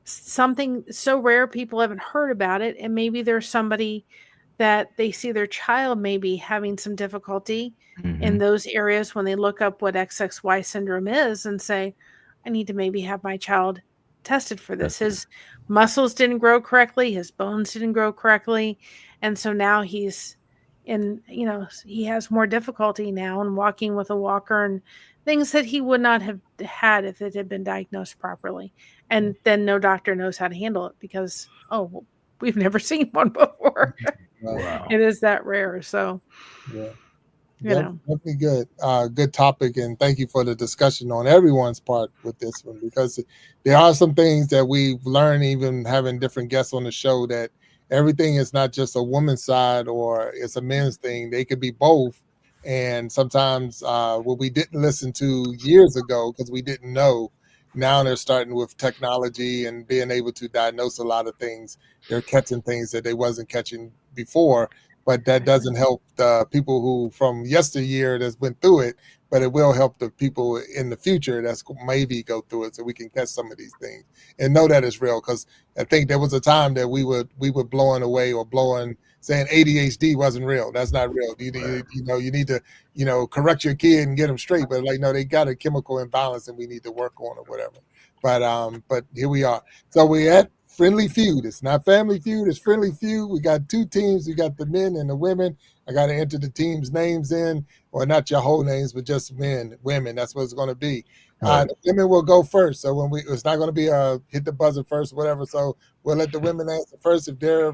something so rare people haven't heard about it, and maybe there's somebody that they see their child maybe having some difficulty in Mhm. those areas when they look up what XXY syndrome is and say, I need to maybe have my child tested for this. That's it. His muscles didn't grow correctly, his bones didn't grow correctly, and so now he's he has more difficulty now in walking with a walker and things that he would not have had if it had been diagnosed properly. And then no doctor knows how to handle it because, well, we've never seen one before. Wow. It is that rare. So, Yeah. you know. Definitely good. Good topic, and thank you for the discussion on everyone's part with this one, because there are some things that we've learned, even having different guests on the show, that everything is not just a woman's side or it's a men's thing. They could be both. And sometimes what we didn't listen to years ago because we didn't know, now they're starting with technology and being able to diagnose a lot of things. They're catching things that they wasn't catching before, but that doesn't help the people who from yesteryear that's went through it, but it will help the people in the future that's maybe go through it, so we can catch some of these things and know that it's real. Because I think there was a time that we were blowing away or saying ADHD wasn't real. That's not real. You need to correct your kid and get them straight, but like, no, they got a chemical imbalance and we need to work on or whatever. But here we are. So we at Friendly Feud. It's not Family Feud. It's Friendly Feud. We got two teams. We got the men and the women. I got to enter the teams' names in, or not your whole names, but just men, women. That's what it's going to be. Right. The women will go first. So it's not going to be hit the buzzer first, whatever. So we'll let the women answer first if they're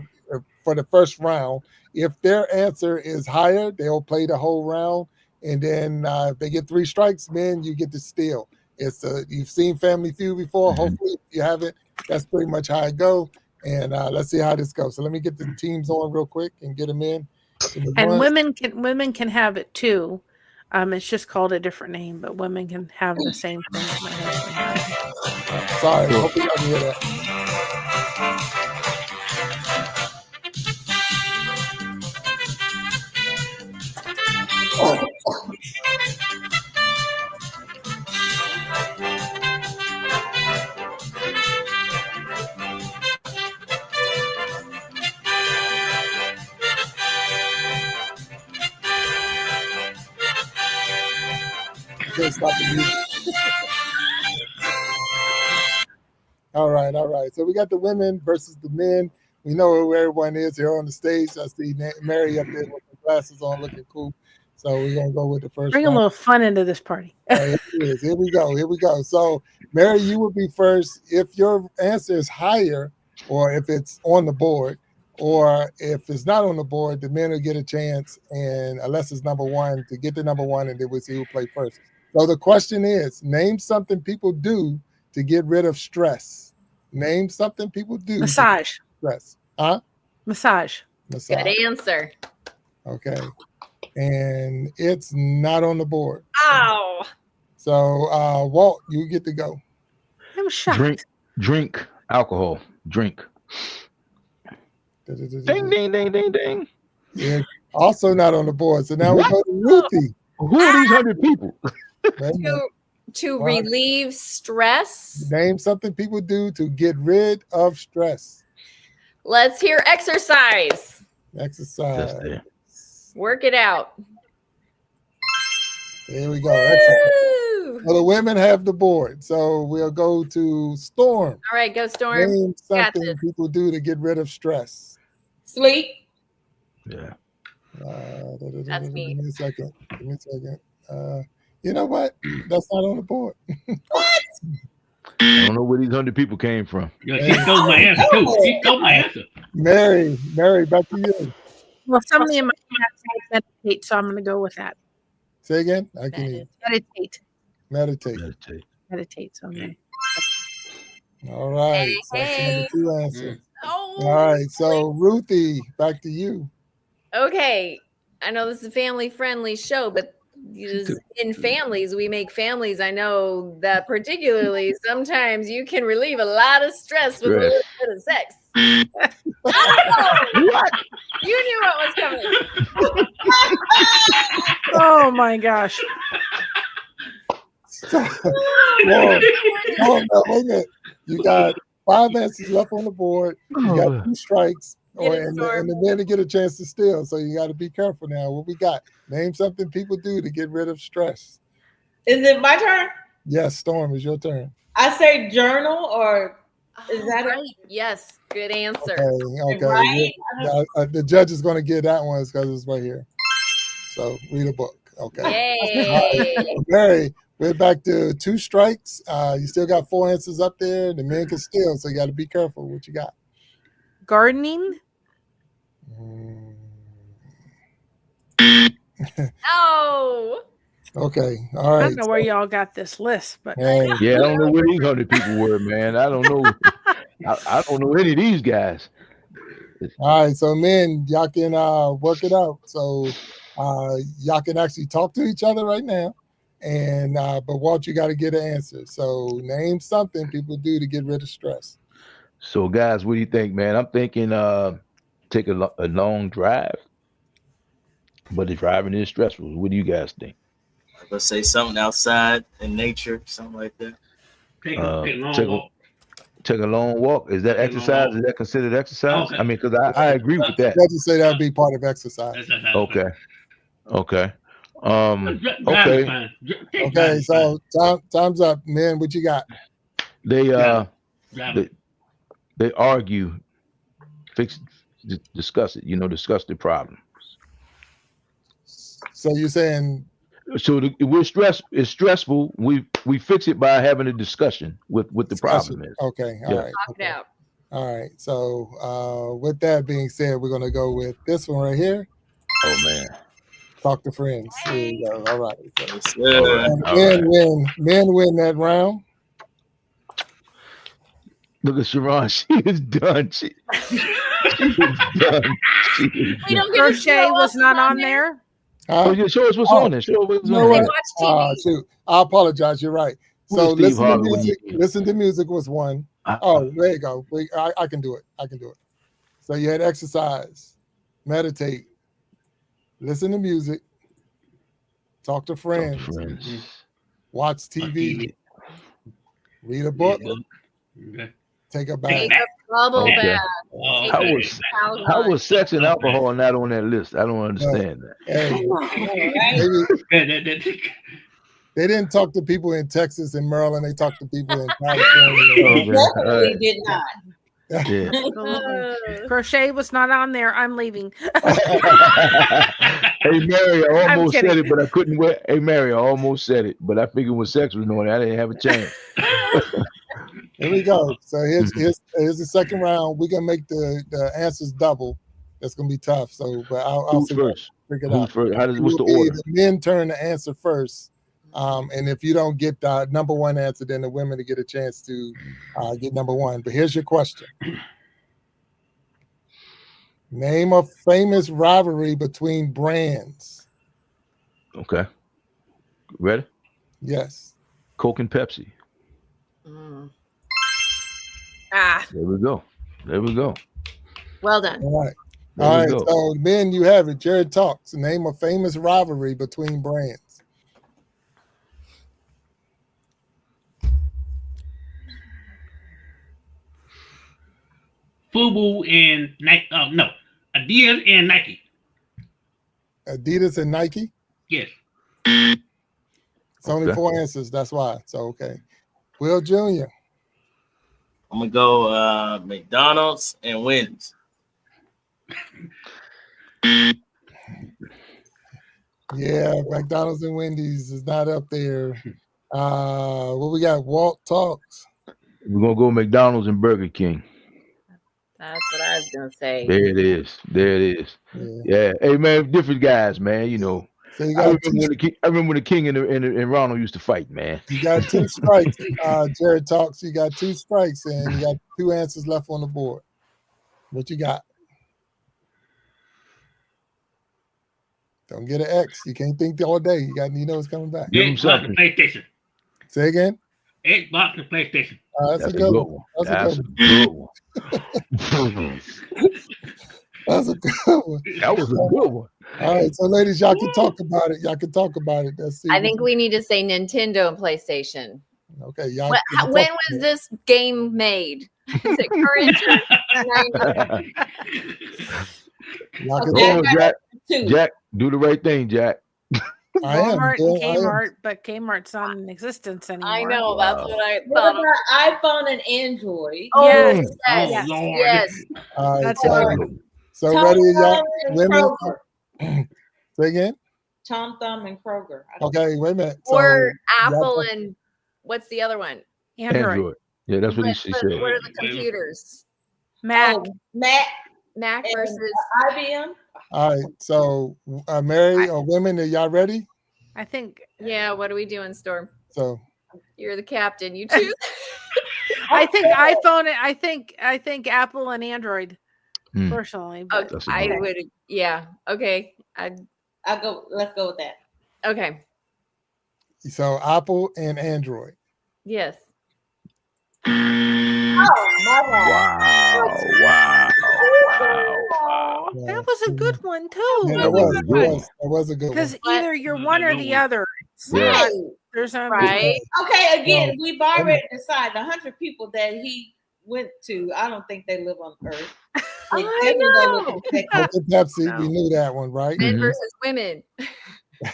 for the first round. If their answer is higher, they'll play the whole round. And then if they get 3 strikes, men, you get to steal. You've seen Family Feud before. Mhm. Hopefully, if you haven't, that's pretty much how it go. And let's see how this goes. So let me get the teams on real quick and get them in. And women can have it too. It's just called a different name, but women can have the same thing that my husband has. Sorry, So, hopefully I can hear that. Can't stop the music. All right. So we got the women versus the men. We know who everyone is here on the stage. I see Mary up there with her glasses on, looking cool. So we're gonna go with the first Bring a round. little fun into this party. Here it is. Here we go. So Mary, you will be first. If your answer is higher, or if it's on the board, or if it's not on the board, the men will get a chance, and unless it's number one, to get the number one, and then we'll see who play first. So the question is, name something people do to get rid of stress. Name something people do. Massage. Stress. Huh? Massage. Good answer. Okay. And it's not on the board. Ow. So Walt, you get to go. I'm shocked. Drink alcohol. Drink. Ding, ding, ding, ding, ding. It's also not on the board. So now What? we go to Ruthie. Who are these 100 people? To relieve stress. Name something people do to get rid of stress. Let's hear exercise. Exercise. Just there. Work it out. There we go. Exercise. So the women have the board. So we'll go to Storm. All right, go Storm. Name something people do to get rid of stress. Sleep. Yeah. That's me. Give me a second. You know what? That's not on the board. What? I don't know where these 100 people came from. Yo, she stole my answer too. She stole my answer. Mary, back to you. Well, somebody in my class meditate, so I'm going to go with that. Say again. I can hear. Meditate. So I'm gonna... All right. So Hey. 2 answers. Oh, All right. So Ruthie, back to you. okay. I know this is a family-friendly show, but in families, we make families. I know that particularly sometimes you can relieve a lot of stress with a little bit of sex. What? You knew what was coming. Oh my gosh. Wait a minute. You got 5 answers left on the board. You got 2 strikes. And the men to get a chance to steal. So you got to be careful now. What we got? Name something people do to get rid of stress. Is it my turn? Yes, Storm, is your turn. I say journal, or is that right? Yes, good answer. Okay. Right? The judge is going to get that one because it's right here. So read a book. Okay. Yay. Right. Mary, we're back to 2 strikes. You still got 4 answers up there. The men can steal, so you got to be careful what you got. Gardening. Oh. Okay. All right. I don't know where y'all got this list, but yeah, I don't know where these 100 people were, man. I don't know. I don't know any of these guys. All right, so men, y'all can work it out. So y'all can actually talk to each other right now. And but Walt, you got to get an answer. So name something people do to get rid of stress. So guys, what do you think, man? I'm thinking take a long drive. But the driving is stressful. What do you guys think? Let's say something outside in nature, something like that. Take a long walk. Take a long walk. Is that exercise? Is that considered exercise? Okay. I mean, because I agree with that. Let's just say that would be part of exercise. Okay. Okay. Okay. So time's up, man. What you got? They argue, discuss it. Discuss the problem. So you're saying? So it's stressful. We fix it by having a discussion with what the problem is. Okay. All right. Talk it out. All right. So with that being said, we're gonna go with this one right here. Oh man. Talk to friends. Here we go. All right. So, men win that round. Look at Sharon. She is done. She is done. Crochet was not on there. Show us what's on there. Show us what's on there. Watch TV. Shoot. I apologize. You're right. So listen to music. Listen to music was one. Oh, there you go. I can do it. So you had exercise, meditate, listen to music, talk to friends, watch TV, read a book, take a bath. Take a bubble bath. How was sex and alcohol not on that list? I don't understand that. They didn't talk to people in Texas and Maryland. They talked to people in California. Definitely did not. Yeah. Crochet was not on there. I'm leaving. Hey Mary, I almost said it, but I couldn't wait. Hey Mary, I almost said it, but I figured when sex was on, I didn't have a chance. Here we go. So here's the second round. We're gonna make the answers double. That's gonna be tough. So, but I'll figure it out. First? What's the order? The men turn to answer first. And if you don't get the number one answer, then the women to get a chance to get number one. But here's your question. Name a famous rivalry between brands. Okay. Ready? Yes. Coke and Pepsi. There we go. Well done. All right. So men, you have it. Jared talks. Name a famous rivalry between brands. Fubu and Nike. No, Adidas and Nike. Adidas and Nike. Yes. It's only 4 answers. That's why. So okay. Will Jr. I'm gonna go McDonald's and Wendy's. Yeah, McDonald's and Wendy's is not up there. What we got? Walt talks. We're gonna go McDonald's and Burger King. That's what I was gonna say. There it is. There it is. Yeah. Hey man, different guys, man. You know. So you I got remember when the King and Ronald used to fight, man. You got 2 strikes. Jared talks. You got 2 strikes, and you got 2 answers left on the board. What you got? Don't get an X. You can't think all day. You know it's coming back. Give him Xbox something. and PlayStation. Say again. Xbox and PlayStation. That's a good one. That's a good one. That's a good one. That was a good one. All right, so ladies, y'all can talk about it. Let's see. I think we need to say Nintendo and PlayStation. Okay, y'all. When was this game made? Is it current? Y'all can Come on, Jack. Jack, do the right thing, Jack. Walmart and Kmart, but Kmart's not in existence anymore. I know. That's what I What thought. about iPhone and Android? Oh, Yes. yes. Lord. Yes. All right, That's a good one. so Tom ready, y'all? Thumb and Women. Kroger. Say again. Tom Thumb and Kroger. I don't Okay, wait a minute. So, Or Apple y'all- and what's the other one? Android. Yeah, that's what she said. What are the computers? Mac. Oh, Mac Mac and versus. IBM. all right, so Mary or women, are y'all ready? I think. Yeah. What are we doing, Storm? So You're the captain. You choose. I think iPhone. I think Apple and Android. Hmm. Personally, but That's a I good one. would. Yeah. Okay. I'll go. Let's go with that. Okay. so Apple and Android. Yes. Oh my God! Wow. that was a good one too. Yeah, That was a good one. That was a good one. Because either you're one or the other. It's Yeah. not- Right. There's no Right. Okay. Again, we've already decided 100 people that he went to. I don't think they live on Earth. They I definitely live know. in Texas. Okay, Pepsi, we knew that one, right? Men Mhm. versus women.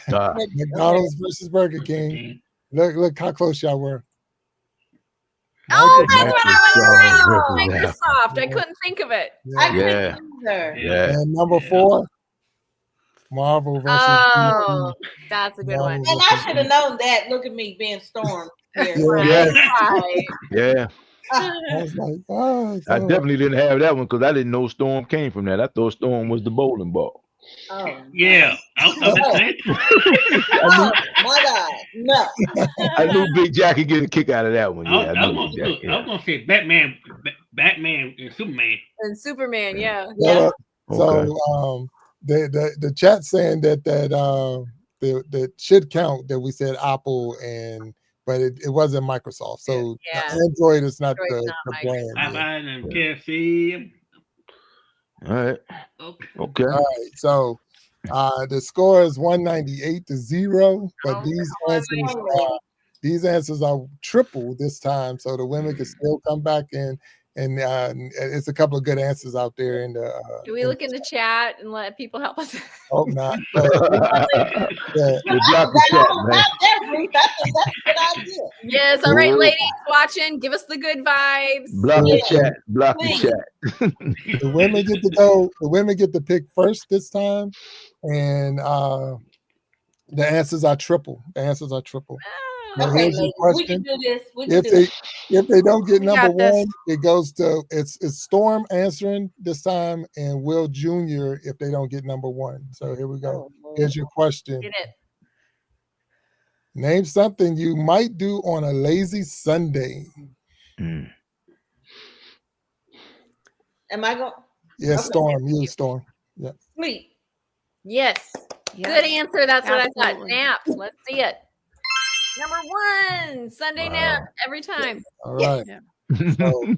McDonald's versus Burger King. Look how close y'all were. Oh, that's what Microsoft I versus was Apple. Microsoft. I couldn't think of it. I Yeah. couldn't either. Yeah. And number 4, Marvel versus Oh, DC. that's a good one. Marvel And I versus should have known that. Look at me being stormed here. Yeah. Right. Yeah. I was like, oh, I definitely didn't have that one because I didn't know Storm came from that. I thought Storm was the bowling ball. Oh, Yeah. I'm just saying. oh my God. No. I knew Big Jack could get a kick out of that one. Yeah, I I knew was Big Jack. going to say Batman and Superman. And Superman, yeah. Yeah. So Okay. the chat saying that should count that we said Apple but it wasn't Microsoft. So Yeah. Android is not Android's the not brand. Yeah. Popeye and KFC. All right. Okay. Okay. All right. So the score is 198-0, but Oh, these answers are triple this time, so the women can still come back and it's a couple of good answers out there in the. Can we look in the chat and let people help us? Hope not. They blocked the chat, man. I think that's a good idea. Yes. All right, ladies watching, give us the good vibes. Block the Yeah. chat. Block the Please. chat. The women get to go. The women get to pick first this time, and the answers are triple. Now, Okay, here's your ladies, we question. can do this. We can do If they don't get We number got this. one, it goes to it's Storm answering this time, and Will Jr. if they don't get number one. So here we go. Oh, Here's your question. Get it. Name something you might do on a lazy Sunday. Mm. Am I going Yeah, Okay. Storm. Yeah. sleep? Yes. Yes. Good answer. That's what I thought. Absolutely. Nap. Let's see it. Number 1, Sunday nap every time. All right. Yeah. So,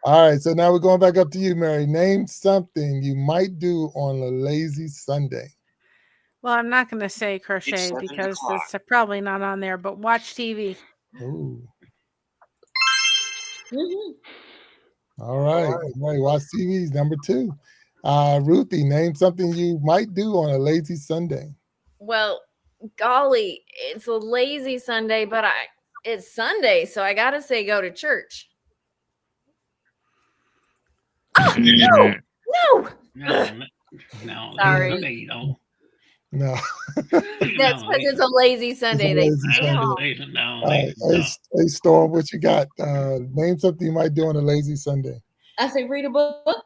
all right. So now we're going back up to you, Mary. Name something you might do on a lazy Sunday. Well, I'm not going to say crochet 7 because o'clock. it's probably not on there, but watch TV. Ooh. Mm-hmm. All right. All right. Watch TV's number 2. Ruthie, name something you might do on a lazy Sunday. Well, golly, it's a lazy Sunday, but it's Sunday, so I gotta say go to church. Oh, no, no. Sorry. Sunday, you don't. No. That's because it's a lazy Sunday. It's a lazy Sunday. All right. Hey, Storm, what you got? Name something you might do on a lazy Sunday. I say read a book.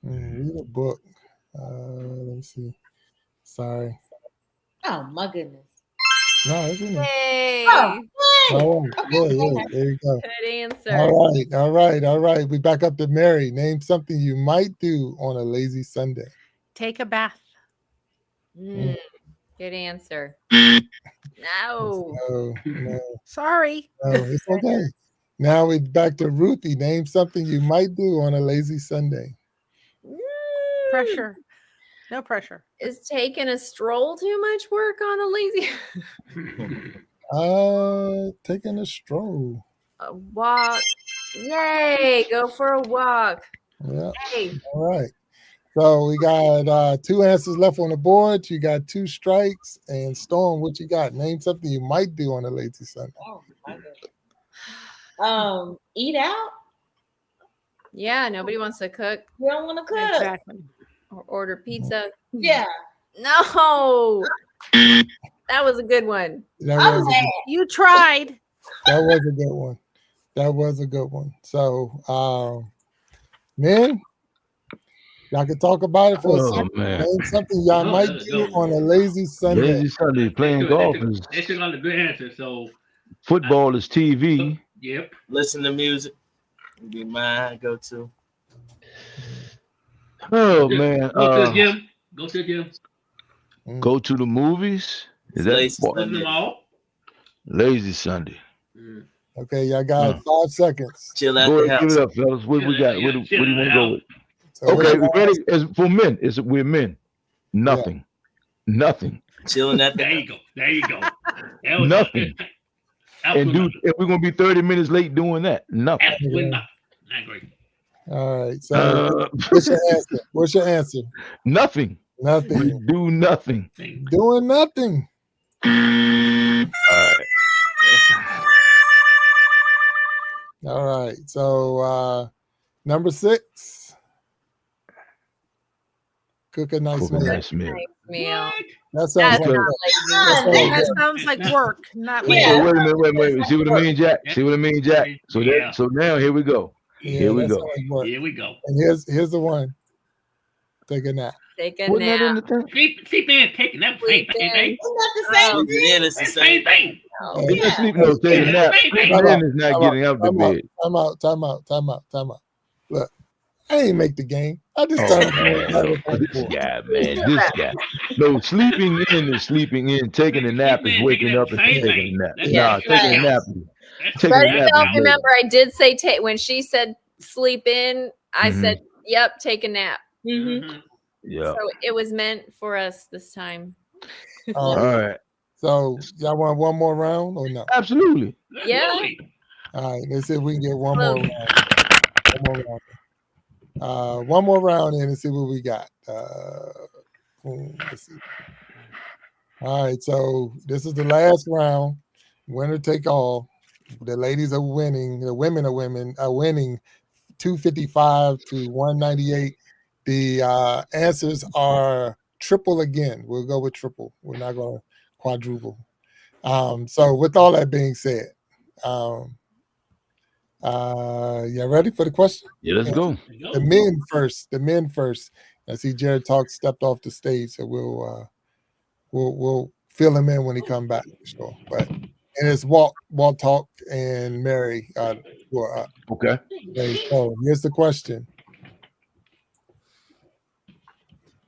Read a book. Let me see. Sorry. Oh my goodness. No, isn't it? Hey. Oh, yeah, there you go. Good answer. All right. We back up to Mary. Name something you might do on a lazy Sunday. Take a bath. Good answer. No. Sorry. No, it's okay. Now we're back to Ruthie. Name something you might do on a lazy Sunday. Pressure. No pressure. Is taking a stroll too much work on a lazy? Taking a stroll. A walk. Yay! Go for a walk. Yeah. Hey. All right. So we got 2 answers left on the board. You got 2 strikes. And Storm, what you got? Name something you might do on a lazy Sunday. Oh my goodness. Eat out. Yeah, nobody wants to cook. You don't want to cook. Exactly. Or order pizza. Yeah. No. That was a good one. You tried. That was a good one. That was a good one. So, men, y'all can talk about it for a second. Man. Name something y'all might do on a lazy Sunday. Lazy Sunday, playing golf is. That's not a good answer. So football is TV. Yep. Listen to music. Be my go-to. Oh man. Go to the gym. Go to the gym. Go to the movies. Is Lazy that Sunday. Lazy Sunday? Okay, y'all got 5 seconds. Chill out Go the ahead, house. give it up, fellas. What we got? What do you want to go with? So Okay, ready? As for men, we're men. Nothing. Yeah. Nothing. Chilling at the There you go. There you go. Nothing. And if we're gonna be 30 minutes late doing that, nothing. Absolutely not. I agree. All right. So what's your answer? What's your answer? Nothing. Nothing. We do nothing. Doing nothing. All right. So number 6. Cook a nice meal. Nice meal. That sounds like that sounds like work, not lazy. So wait a minute. See what I mean, Jack? See what I mean, Jack? So so now here we go. Here we go. Here we go. And here's the one. Take a nap. Take a nap. Sleep in, take a nap. Same thing. It's the same thing. Sleep no, take a nap. Then is not getting out of bed. Time out. Look, I ain't make the game. I just started. This guy, man. This guy. No, sleeping in is sleeping in. Taking a nap is waking up and taking a nap. Nah, taking a nap. But remember, I did say when she said sleep in, I said, yep, take a nap. Yeah. So it was meant for us this time. All right. So y'all want one more round or no? Absolutely. Yeah. All right. Let's see if we can get one more round. One more round in and see what we got. Let's see. All right. So this is the last round. Winner take all. The ladies are winning. The women are winning 255 to 198. The answers are triple again. We'll go with triple. We're not going to quadruple. So with all that being said, you ready for the question? Yeah, let's go. The men first. The men first. I see Jared stepped off the stage, so we'll fill him in when he come back. Sure. But and it's Walt Talk and Mary who are up. Okay. So here's the question.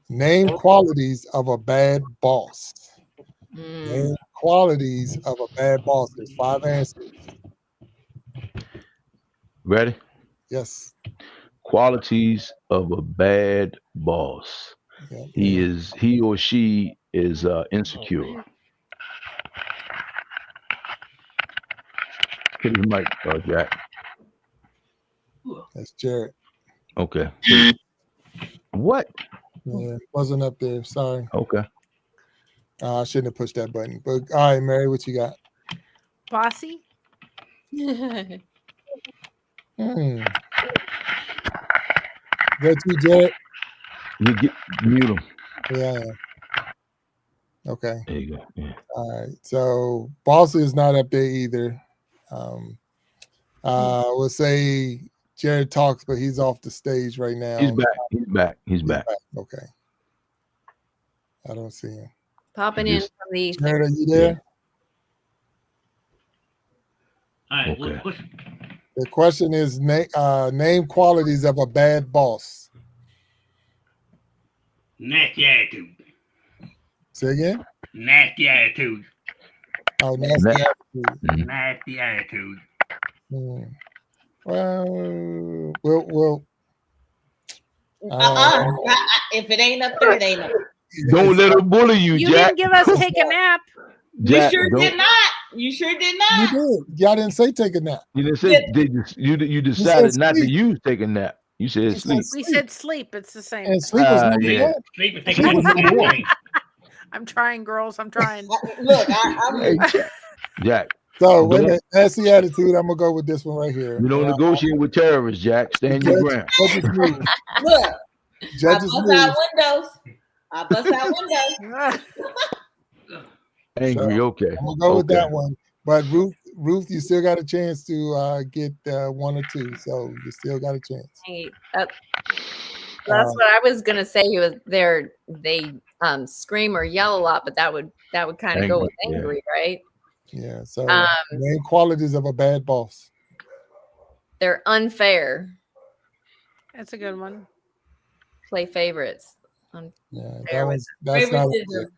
Name qualities of a bad boss. Name qualities of a bad boss. There's 5 answers. Ready? Yes. Qualities of a bad boss. Yeah. He or she is insecure. Hit his mic, Jack. That's Jared. Okay. What? Yeah, wasn't up there. Sorry. Okay. I shouldn't have pushed that button. But all right, Mary, what you got? Bossy. That you, Jared? You get mute him. Yeah. Okay. There you go. Yeah. All right. So Bossy is not up there either. We'll say Jared talks, but he's off the stage right now. He's back. He's back. Okay. I don't see him. Popping in from the. Jared, are you there? All right. Okay. The question is name qualities of a bad boss. Nasty attitude. Say again? Nasty attitude. Oh, nasty attitude. Nasty attitude. Well, if it ain't up there, it ain't up there. Don't let him bully you, You Jack. didn't give us take a nap. Jack, You sure did not. You sure did not. You did. Y'all didn't say take a nap. You didn't say you decided not to use take a nap. You said sleep. We said sleep. It's the same. And sleep is number yeah. one. Sleep is taking number one. I'm trying, girls. I'm trying. Look, I'm Jack. So wait a minute. That's the attitude. I'm gonna go with this one right here. You don't negotiate with terrorists, Jack. Stand your ground. look. Judges I bust out windows. I bust out windows. Angry, okay. I'm gonna go with that one. But Ruth, you still got a chance to get one or two, so you still got a chance. That's what I was gonna say. They scream or yell a lot, but that would kind of go with angry, right? Yeah. So main qualities of a bad boss. They're unfair. That's a good one. Play favorites. Yeah, that's not up there.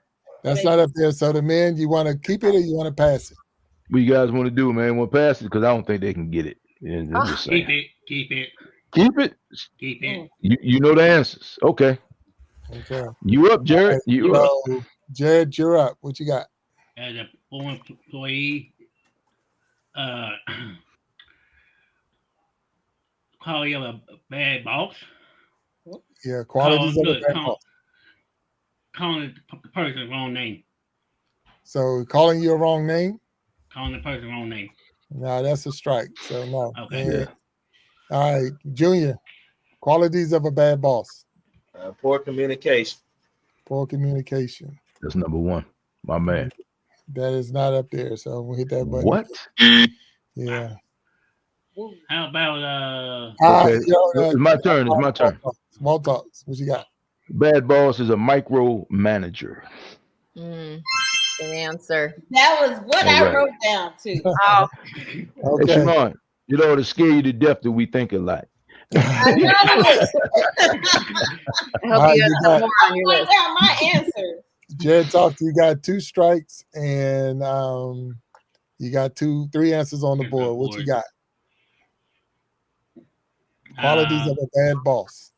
That's not up there. So the men, you want to keep it or you want to pass it? What you guys want to do, man? Want to pass it? Because I don't think they can get it. Yeah, keep it. Keep it. Keep it. Keep it. You know the answers. Okay. Okay. You up, Jared? Right, you up. Jared, you're up. What you got? As a former employee, call you a bad boss. Yeah, qualities of a bad boss. Calling the person the wrong name. So calling you a wrong name? Calling the person the wrong name. No, that's a strike. So no. Okay. Yeah. All right, Junior. Qualities of a bad boss. Poor communication. Poor communication. That's number one. My man. That is not up there. So we'll hit that button. What? Yeah. How about okay. It's my turn. It's my turn. Small talks. What you got? Bad boss is a micromanager. Good answer. That was what I wrote down too. Oh. Okay. Hey, Sharon, you know, to scare you to death that we think alike. I hope you have more on your list. My answer. Jared talked. You got 2 strikes and you got 3 answers on the board. What you got? Qualities of a bad boss.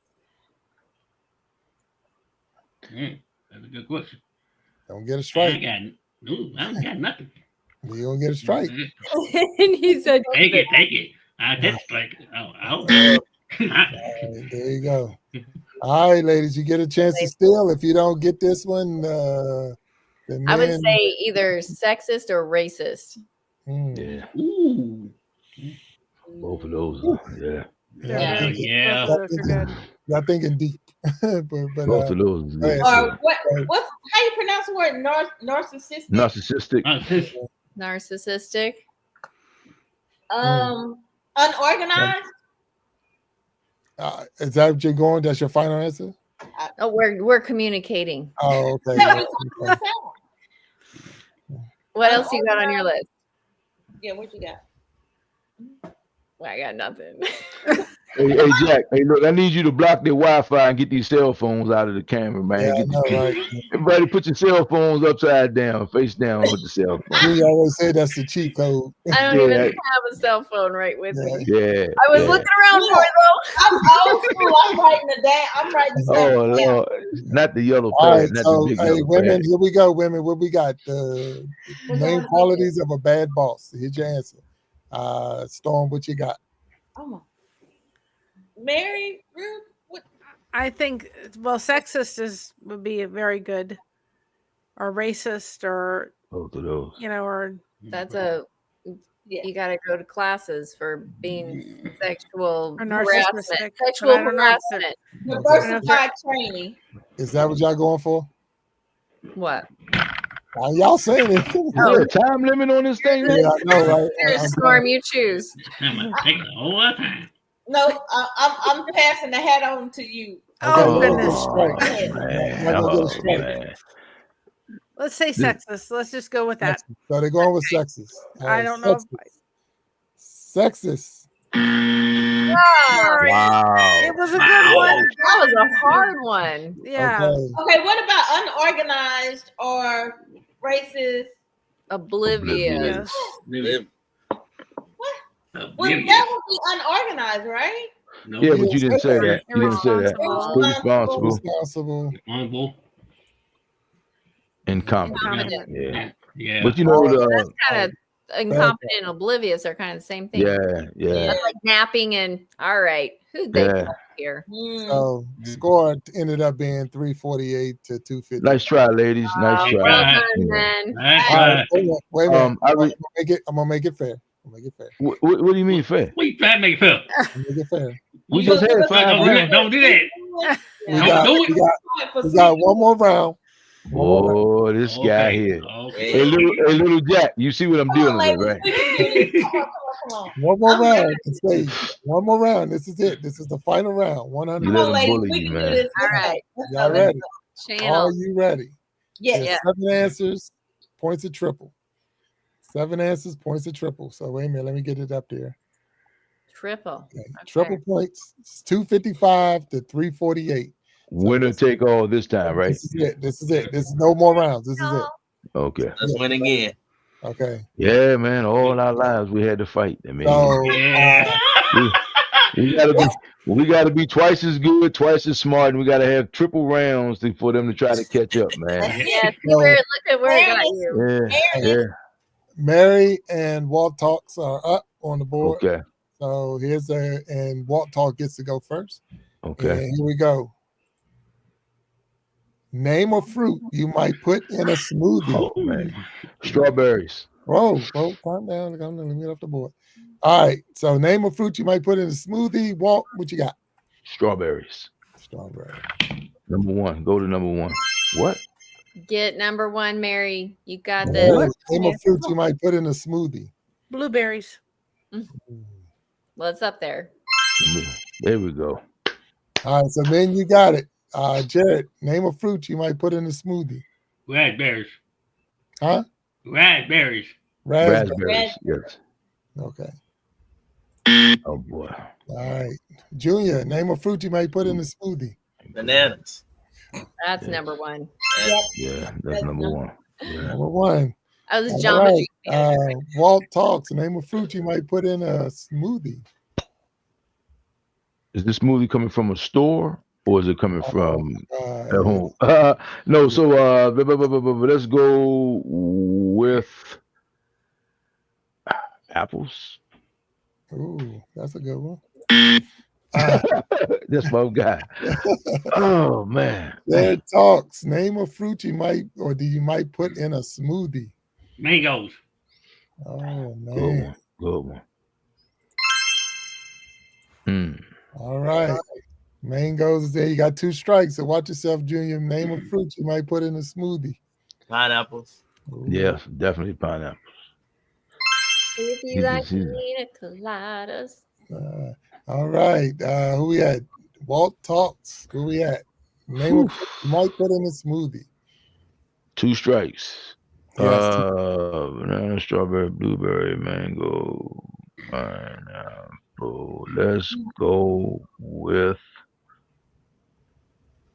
That's a good question. Don't get a strike. I don't got nothing. You don't get a strike. And he said, take it. I did strike. There you go. All right, ladies, you get a chance to steal. If you don't get this one, I would say either sexist or racist. Yeah. Ooh. Both of those. Yeah. Yeah. Y'all thinking deep. but both of those. Or what's how you pronounce the word narcissistic? Narcissistic. Unorganized. Is that what you're going? That's your final answer? Oh, we're communicating. Oh, okay. What else you got on your list? Yeah, what you got? Well, I got nothing. Hey, Jack. Hey, look, I need you to block their Wi-Fi and get these cell phones out of the camera, man. Right. Everybody put your cell phones upside down, face down with the cell phone. You always say that's the cheat code. I don't even have a cell phone right with me. Yeah. I was looking around for it, though. I'm old school. I'm writing it down. I'm writing this down. Oh, Lord. Not the yellow All pad. right, Not so, the big hey, yellow women, pad. here we go, women. What we got? The main qualities of a bad boss. Here's your answer. Storm, what you got? Mary, Ruth, what? I think, well, sexist would be very good, or racist, or Both of those. or That's a Yeah. you got to go to classes for being sexual or harassment. narcissistic. Sexual But I don't know if harassment. Diversified training. Is that what y'all going for? What? Y'all saying it? Is there a time limit on this thing? Yeah, I know, right? Here's the storm you choose. That might take a whole lot of time. No, I'm passing the hat on to you. Oh, Okay, goodness. Man. Y'all gonna get a Oh, strike. man. Let's say sexist. Let's just go with that. So they're going with sexist. All I right, don't know. Sexist. Sorry. Wow. It was a good one. That was a hard one. Yeah. Okay. Okay, what about unorganized or racist? Oblivious. Yes. Well, Oblivious. that would be unorganized, right? No. Yeah, but you didn't say that. You didn't say that. Irresponsible. Irresponsible. Responsible. Incompetent. Incompetent. Yeah. Yeah. But you know That's the kind of incompetent and oblivious are kind of the same thing. yeah. That's like napping and all right. Who'd they Yeah. put here? So score ended up being 348 to 250. Nice try, ladies. Nice All try. Well right. done, You know. then. That's All right, right. wait a minute. I I'm gonna make it fair. What do you mean fair? We try to make it fair. Make it fair. We just had 5 Don't do that. rounds. Don't do that. We Don't got, do we it. got, we got one more round. Oh, this guy here. Okay. Hey, little Jack, you see what I'm dealing with, right? Come on. One more round. One more round. This is it. This is the final round. 100. You Come let on, him ladies. bully We you, can do man. this. All right. Y'all ready? Channel. Are you ready? Yes. Yeah. 7 answers, points of triple. 7 answers, points of triple. So wait a minute. Let me get it up there. Triple. Okay. Okay. Triple points. It's 255 to 348. Winner take all this time, right? This is it. This is no more rounds. This is it. Okay. Let's win again. Okay. Yeah, man. All our lives we had to fight. I mean, So Yeah. we gotta be twice as good, twice as smart, and we gotta have triple rounds for them to try to catch up, man. Yeah, see where look at where it got you. Yeah. Mary and Walt Talks are up on the board. Okay. So and Walt Talk gets to go first. Okay. And here we go. Name a fruit you might put in a smoothie. Oh man. Strawberries. Whoa, calm down. Let me get off the board. All right. So name a fruit you might put in a smoothie. Walt, what you got? Strawberries. Strawberry. Number 1. Go to number 1. What? Get number 1, Mary. You got this. What? Name a fruit you might put in a smoothie. Blueberries. Well, it's up there. There we go. All right. So then you got it. Jared, name a fruit you might put in a smoothie. Raspberries. Huh? Raspberries. Raspberries. Yes. Okay. Oh boy. All right. Junior, name a fruit you might put in a smoothie. Bananas. That's number 1. Yeah, that's number 1. Yeah. Number 1. I was All John. right. Walt Talks, name a fruit you might put in a smoothie. Is this smoothie coming from a store or is it coming from at home? No, so let's go with apples. Ooh, that's a good one. That's my guy. Oh man. Jared Talks, name a fruit you might put in a smoothie. Mangoes. Oh man. Good one. All right. Mangoes is there. You got 2 strikes. So watch yourself, Junior. Name a fruit you might put in a smoothie. Pineapples. Ooh. Yes, definitely pineapple. If you like pina coladas. All right. Who we at? Walt Talks. Who we at? Name a fruit you might put in a smoothie. 2 strikes. Yes. Banana, strawberry, blueberry, mango, pineapple. Let's go with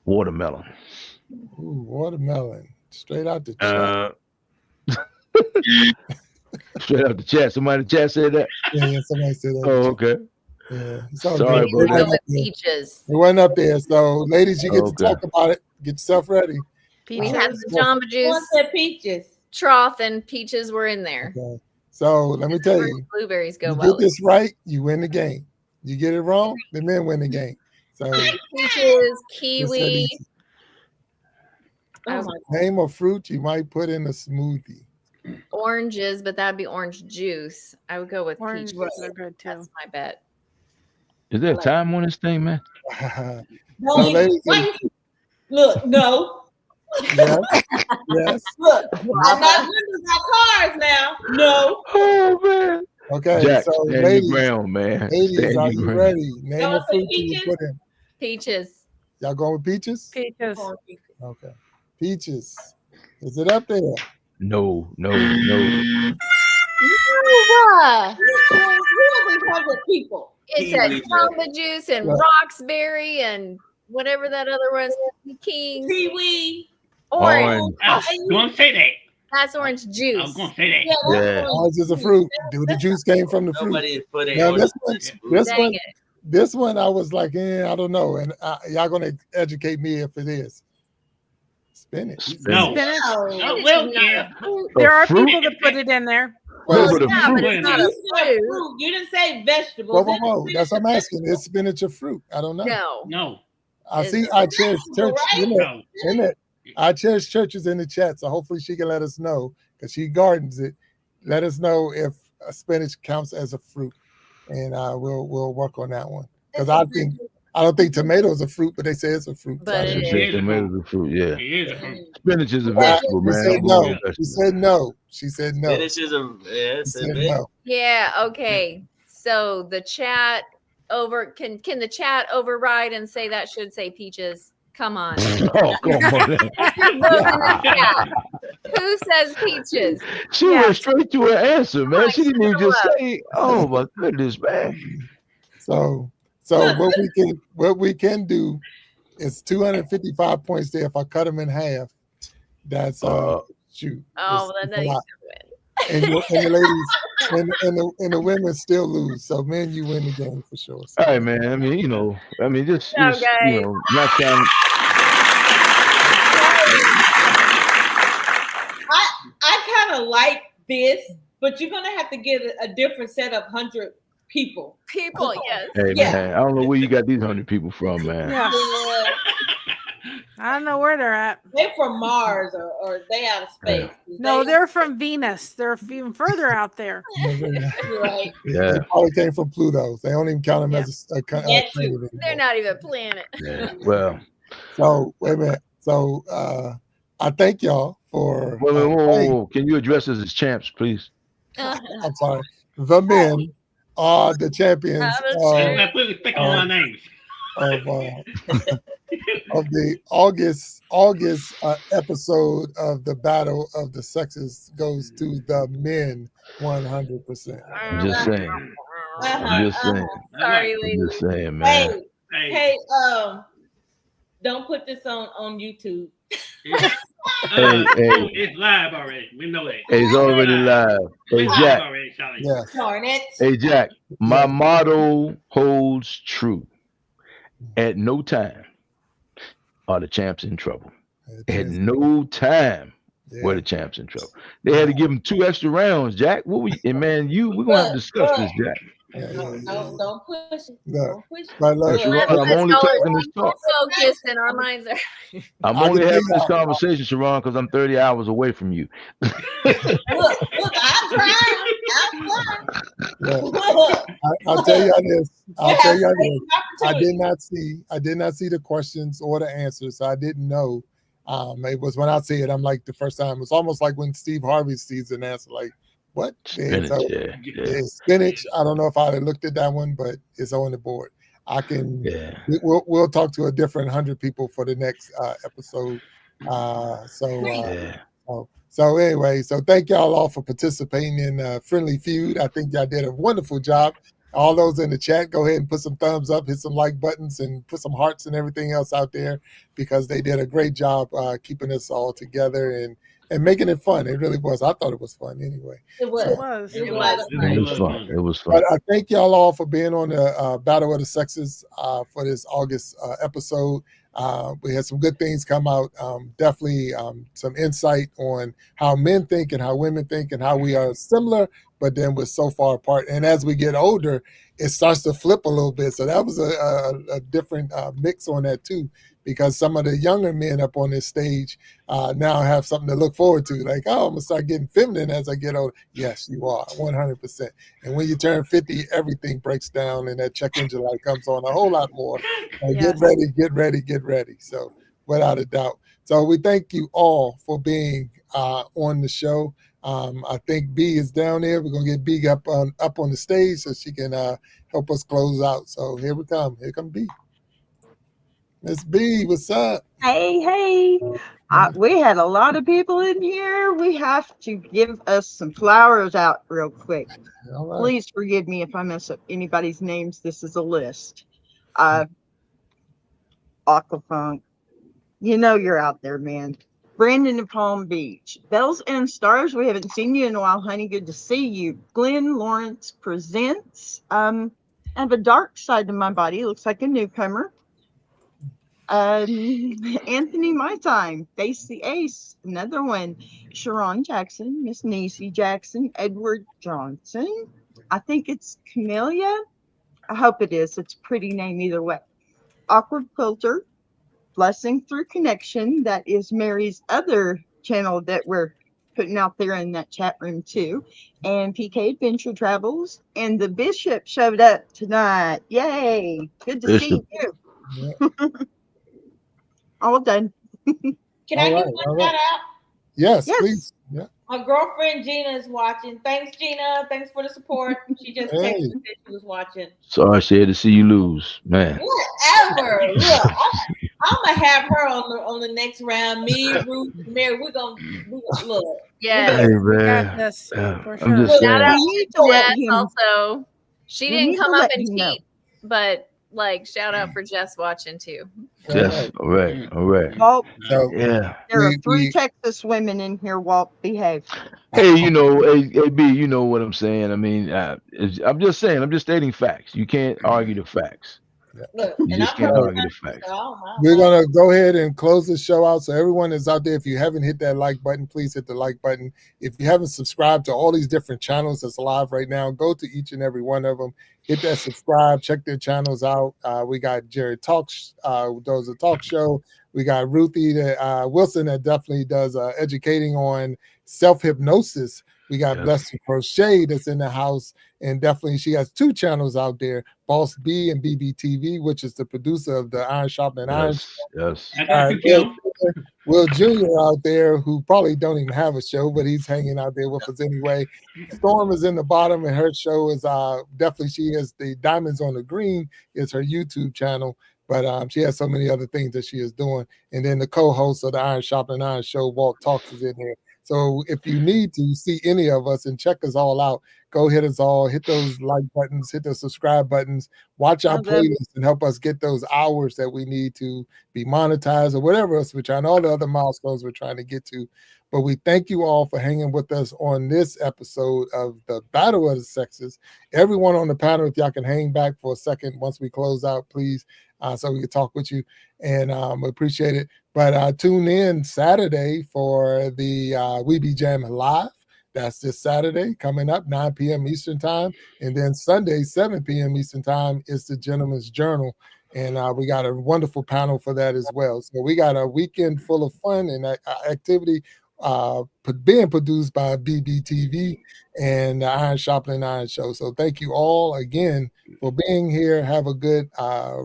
watermelon. Ooh, watermelon. Straight out the chat. Straight out the chat. Somebody in the chat said that? Yeah, somebody said that. Oh, okay. Yeah. Sorry, good. Go with peaches. It went up there. So, ladies, you get to talk about it. Get yourself ready. We had the Jamba Juice. One said peaches. Trough and peaches were in there. Okay. So let me tell you, Blueberries go you well. get this right, you win the game. You get it wrong, the men win the game. So Peaches, kiwi. Oh my name a fruit you might put in a smoothie. Oranges, but that'd be orange juice. I would go with Oranges peaches. are good too. That's my bet. Is there time on this thing, man? So, ladies and look, no. yes, yes. Look, I'm not winning my cars now. No. Oh man. Okay, Jack, so stand ladies, your ground, man. ladies, Stand are your you ground. ready? Name Y'all a say fruit you peaches? would put in. Peaches. Y'all going with peaches? Peaches. Okay. Peaches. Is it up there? No. Ooh, Who are these 100 people? it's a Jamba Juice and Yeah. Roxberry and whatever that other one is. King. Seaweed. Orange. Don't say that. That's orange I was juice. gonna say that. Yeah. Orange is a fruit. Dude, the juice came from the fruit. Nobody is putting Now, orange this juice. This Dang one, it. this one, I was like, I don't know, and y'all gonna educate me if it is spinach. No. Spinach. Oh, well, yeah. There are fruit? people that put it in there. Well, Put a yeah, but fruit. it's not a You said fruit. fruit. You didn't say vegetables. Whoa. That's what I'm asking. Is spinach a fruit? I don't know. No. No. I see It's our church, right? No. in it. Our church churches in the chat, so hopefully she can let us know because she gardens it. Let us know if spinach counts as a fruit, and we'll work on that one because I don't think tomatoes are fruit, but they say it's a fruit. But I it should is. say- Tomatoes are fruit, yeah. It is a fruit. Spinach is a vegetable, She man. said I'm going no. with She vegetable. said no. She said no. Spinach is a She it's said a big. no. Yeah, okay. So the chat can the chat override and say that should say peaches? Come on. Oh, come on. Vote in the chat. Who says peaches? She Yes. went straight to her answer, man. She didn't even just show up. say, "Oh my goodness, man." So what we can do is 255 points there. If I cut them in half, that's shoot. Oh, it's then a you lot. should win. And the ladies and the women still lose. So men, you win the game for sure. So, All right, man. I mean, just Good job, guys. not trying. I kind of like this, but you're gonna have to get a different set of 100 people. People, yes. Hey, Yeah. man. I don't know where you got these 100 people from, man. Yeah. I don't know where they're at. They're from Mars or they out of space. No, they're from Venus. They're even further out there. right. Yeah. They probably came from Pluto. They don't even count them as a That's planet true. anymore. They're not even a planet. Yeah. Well, So wait a minute. So I thank y'all for whoa. Can you address us as champs, please? I'm sorry. The men are the champions I put respect on our names. of the August episode of the Battle of the Sexes goes to the men 100%. I'm just saying. I'm just saying. Sorry, I'm ladies. just saying, man. Hey, don't put this on YouTube. It's live already. We know that. It's already live. Hey, It's Jack. live already, Charlie. Yes. Darn it. Hey, Jack. My motto holds true. At no time are the champs in trouble. At no time were the champs in trouble. They had to give them 2 extra rounds, Jack. We're gonna have to discuss this, Jack. Don't push it. Look, Don't push it. but look, I'm only talking this talk. Focused and our minds are. I'm only having this conversation, Sharon, because I'm 30 hours away from you. Look, I'm trying. I'll tell you this. I did not see the questions or the answers, so I didn't know. It was when I see it, I'm like the first time. It's almost like when Steve Harvey sees an answer, like, what? Spinach, so, yeah. Spinach. I don't know if I looked at that one, but it's on the board. I can. Yeah. We'll talk to a different 100 people for the next episode. So anyway, so thank y'all all for participating in Friendly Feud. I think y'all did a wonderful job. All those in the chat, go ahead and put some thumbs up, hit some like buttons, and put some hearts and everything else out there because they did a great job keeping us all together and making it fun. It really was. I thought it was fun anyway. It was. It was fun. It was fun. But I thank y'all all for being on the Battle of the Sexes for this August episode. We had some good things come out. Definitely some insight on how men think and how women think and how we are similar but then we're so far apart. And as we get older, it starts to flip a little bit. So that was a different mix on that too, because some of the younger men up on this stage now have something to look forward to. Like, oh, I'm going to start getting feminine as I get older. Yes, you are, 100%. And when you turn 50, everything breaks down and that check engine light comes on a whole lot more. Yes. Get ready. So without a doubt. So we thank you all for being on the show. I think B is down there. We're gonna get B up on the stage so she can help us close out. So here we come. Here come B. Miss B, what's up? Hey. We had a lot of people in here. We have to give us some flowers out real quick. All right. Please forgive me if I mess up anybody's names. This is a list. Aquafunk. You know you're out there, man. Brandon in Palm Beach. Bells and Stars, we haven't seen you in a while, honey. Good to see you. Glenn Lawrence Presents. I have a dark side to my body. Looks like a newcomer. Anthony My Time. Face the Ace. Another one. Sharon Jackson. Miss Niecy Jackson. Edward Johnson. I think it's Camellia. I hope it is. It's a pretty name either way. Awkward Quilter. Blessing Through Connection. That is Mary's other channel that we're putting out there in that chat room too. And PK Adventure Travels. And the Bishop showed up tonight. Yay. Good to see you. Yeah. All done. Can I give one shout out? Yes, please. Yeah. My girlfriend Gina is watching. Thanks, Gina. Thanks for the support. She just texted me that she was watching. Sorry, Shay, to see you lose, man. Whatever. Look, I'm gonna have her on the next round. Me, Ruth, Mary. We're gonna look. Yeah, Hey, We got man. this for I'm sure. just Shout out saying. to Jess also. She we didn't need come to up let and him know. cheat, but like shout out for Jess watching too. Yes, all right. Walt, So Yeah. there are three Texas women in here. Walt, behave. Hey, hey, B, you know what I'm saying. I mean, I'm just saying. I'm just stating facts. You can't argue the facts. Look, You just can't argue the facts. We're gonna go ahead and close the show out. So everyone is out there. If you haven't hit that like button, please hit the like button. If you haven't subscribed to all these different channels that's live right now, go to each and every one of them. Hit that subscribe. Check their channels out. We got Jared Talks. Does a talk show. We got Ruthie Wilson that definitely does educating on self-hypnosis. We got Blessed Crochet that's in the house, and definitely she has two channels out there, Boss B and BBTV, which is the producer of the Iron Sharpening Iron. Yes. I got you, Kim. Will Jr. out there, who probably don't even have a show, but he's hanging out there with us anyway. Storm is in the bottom, and her show is definitely, she is the Diamonds on the Green is her YouTube channel. But she has so many other things that she is doing. And then the co-host of the Iron Sharpening Iron show, Walt Talks, is in there. So if you need to see any of us and check us all out, go hit us all, hit those like buttons, hit the subscribe buttons, watch our playlists and help us get those hours that we need to be monetized or whatever else we're trying, all the other milestones we're trying to get to. But we thank you all for hanging with us on this episode of the Battle of the Sexes. Everyone on the panel, if y'all can hang back for a second once we close out, please, so we can talk with you, and appreciate it. But tune in Saturday for the We Be Jamming Live. That's this Saturday coming up, 9 p.m. Eastern Time. And then Sunday, 7 p.m. Eastern Time is the Gentleman's Journal. And we got a wonderful panel for that as well. So we got a weekend full of fun and activity being produced by BBTV and the Iron Sharpening Iron Show. So thank you all again for being here. Have a good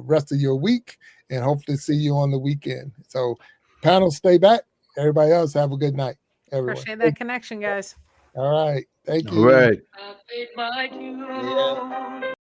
rest of your week and hopefully see you on the weekend. So panel, stay back. Everybody else, have a good night. Everyone. Appreciate that connection, guys. All right. Thank you. All right. Yeah.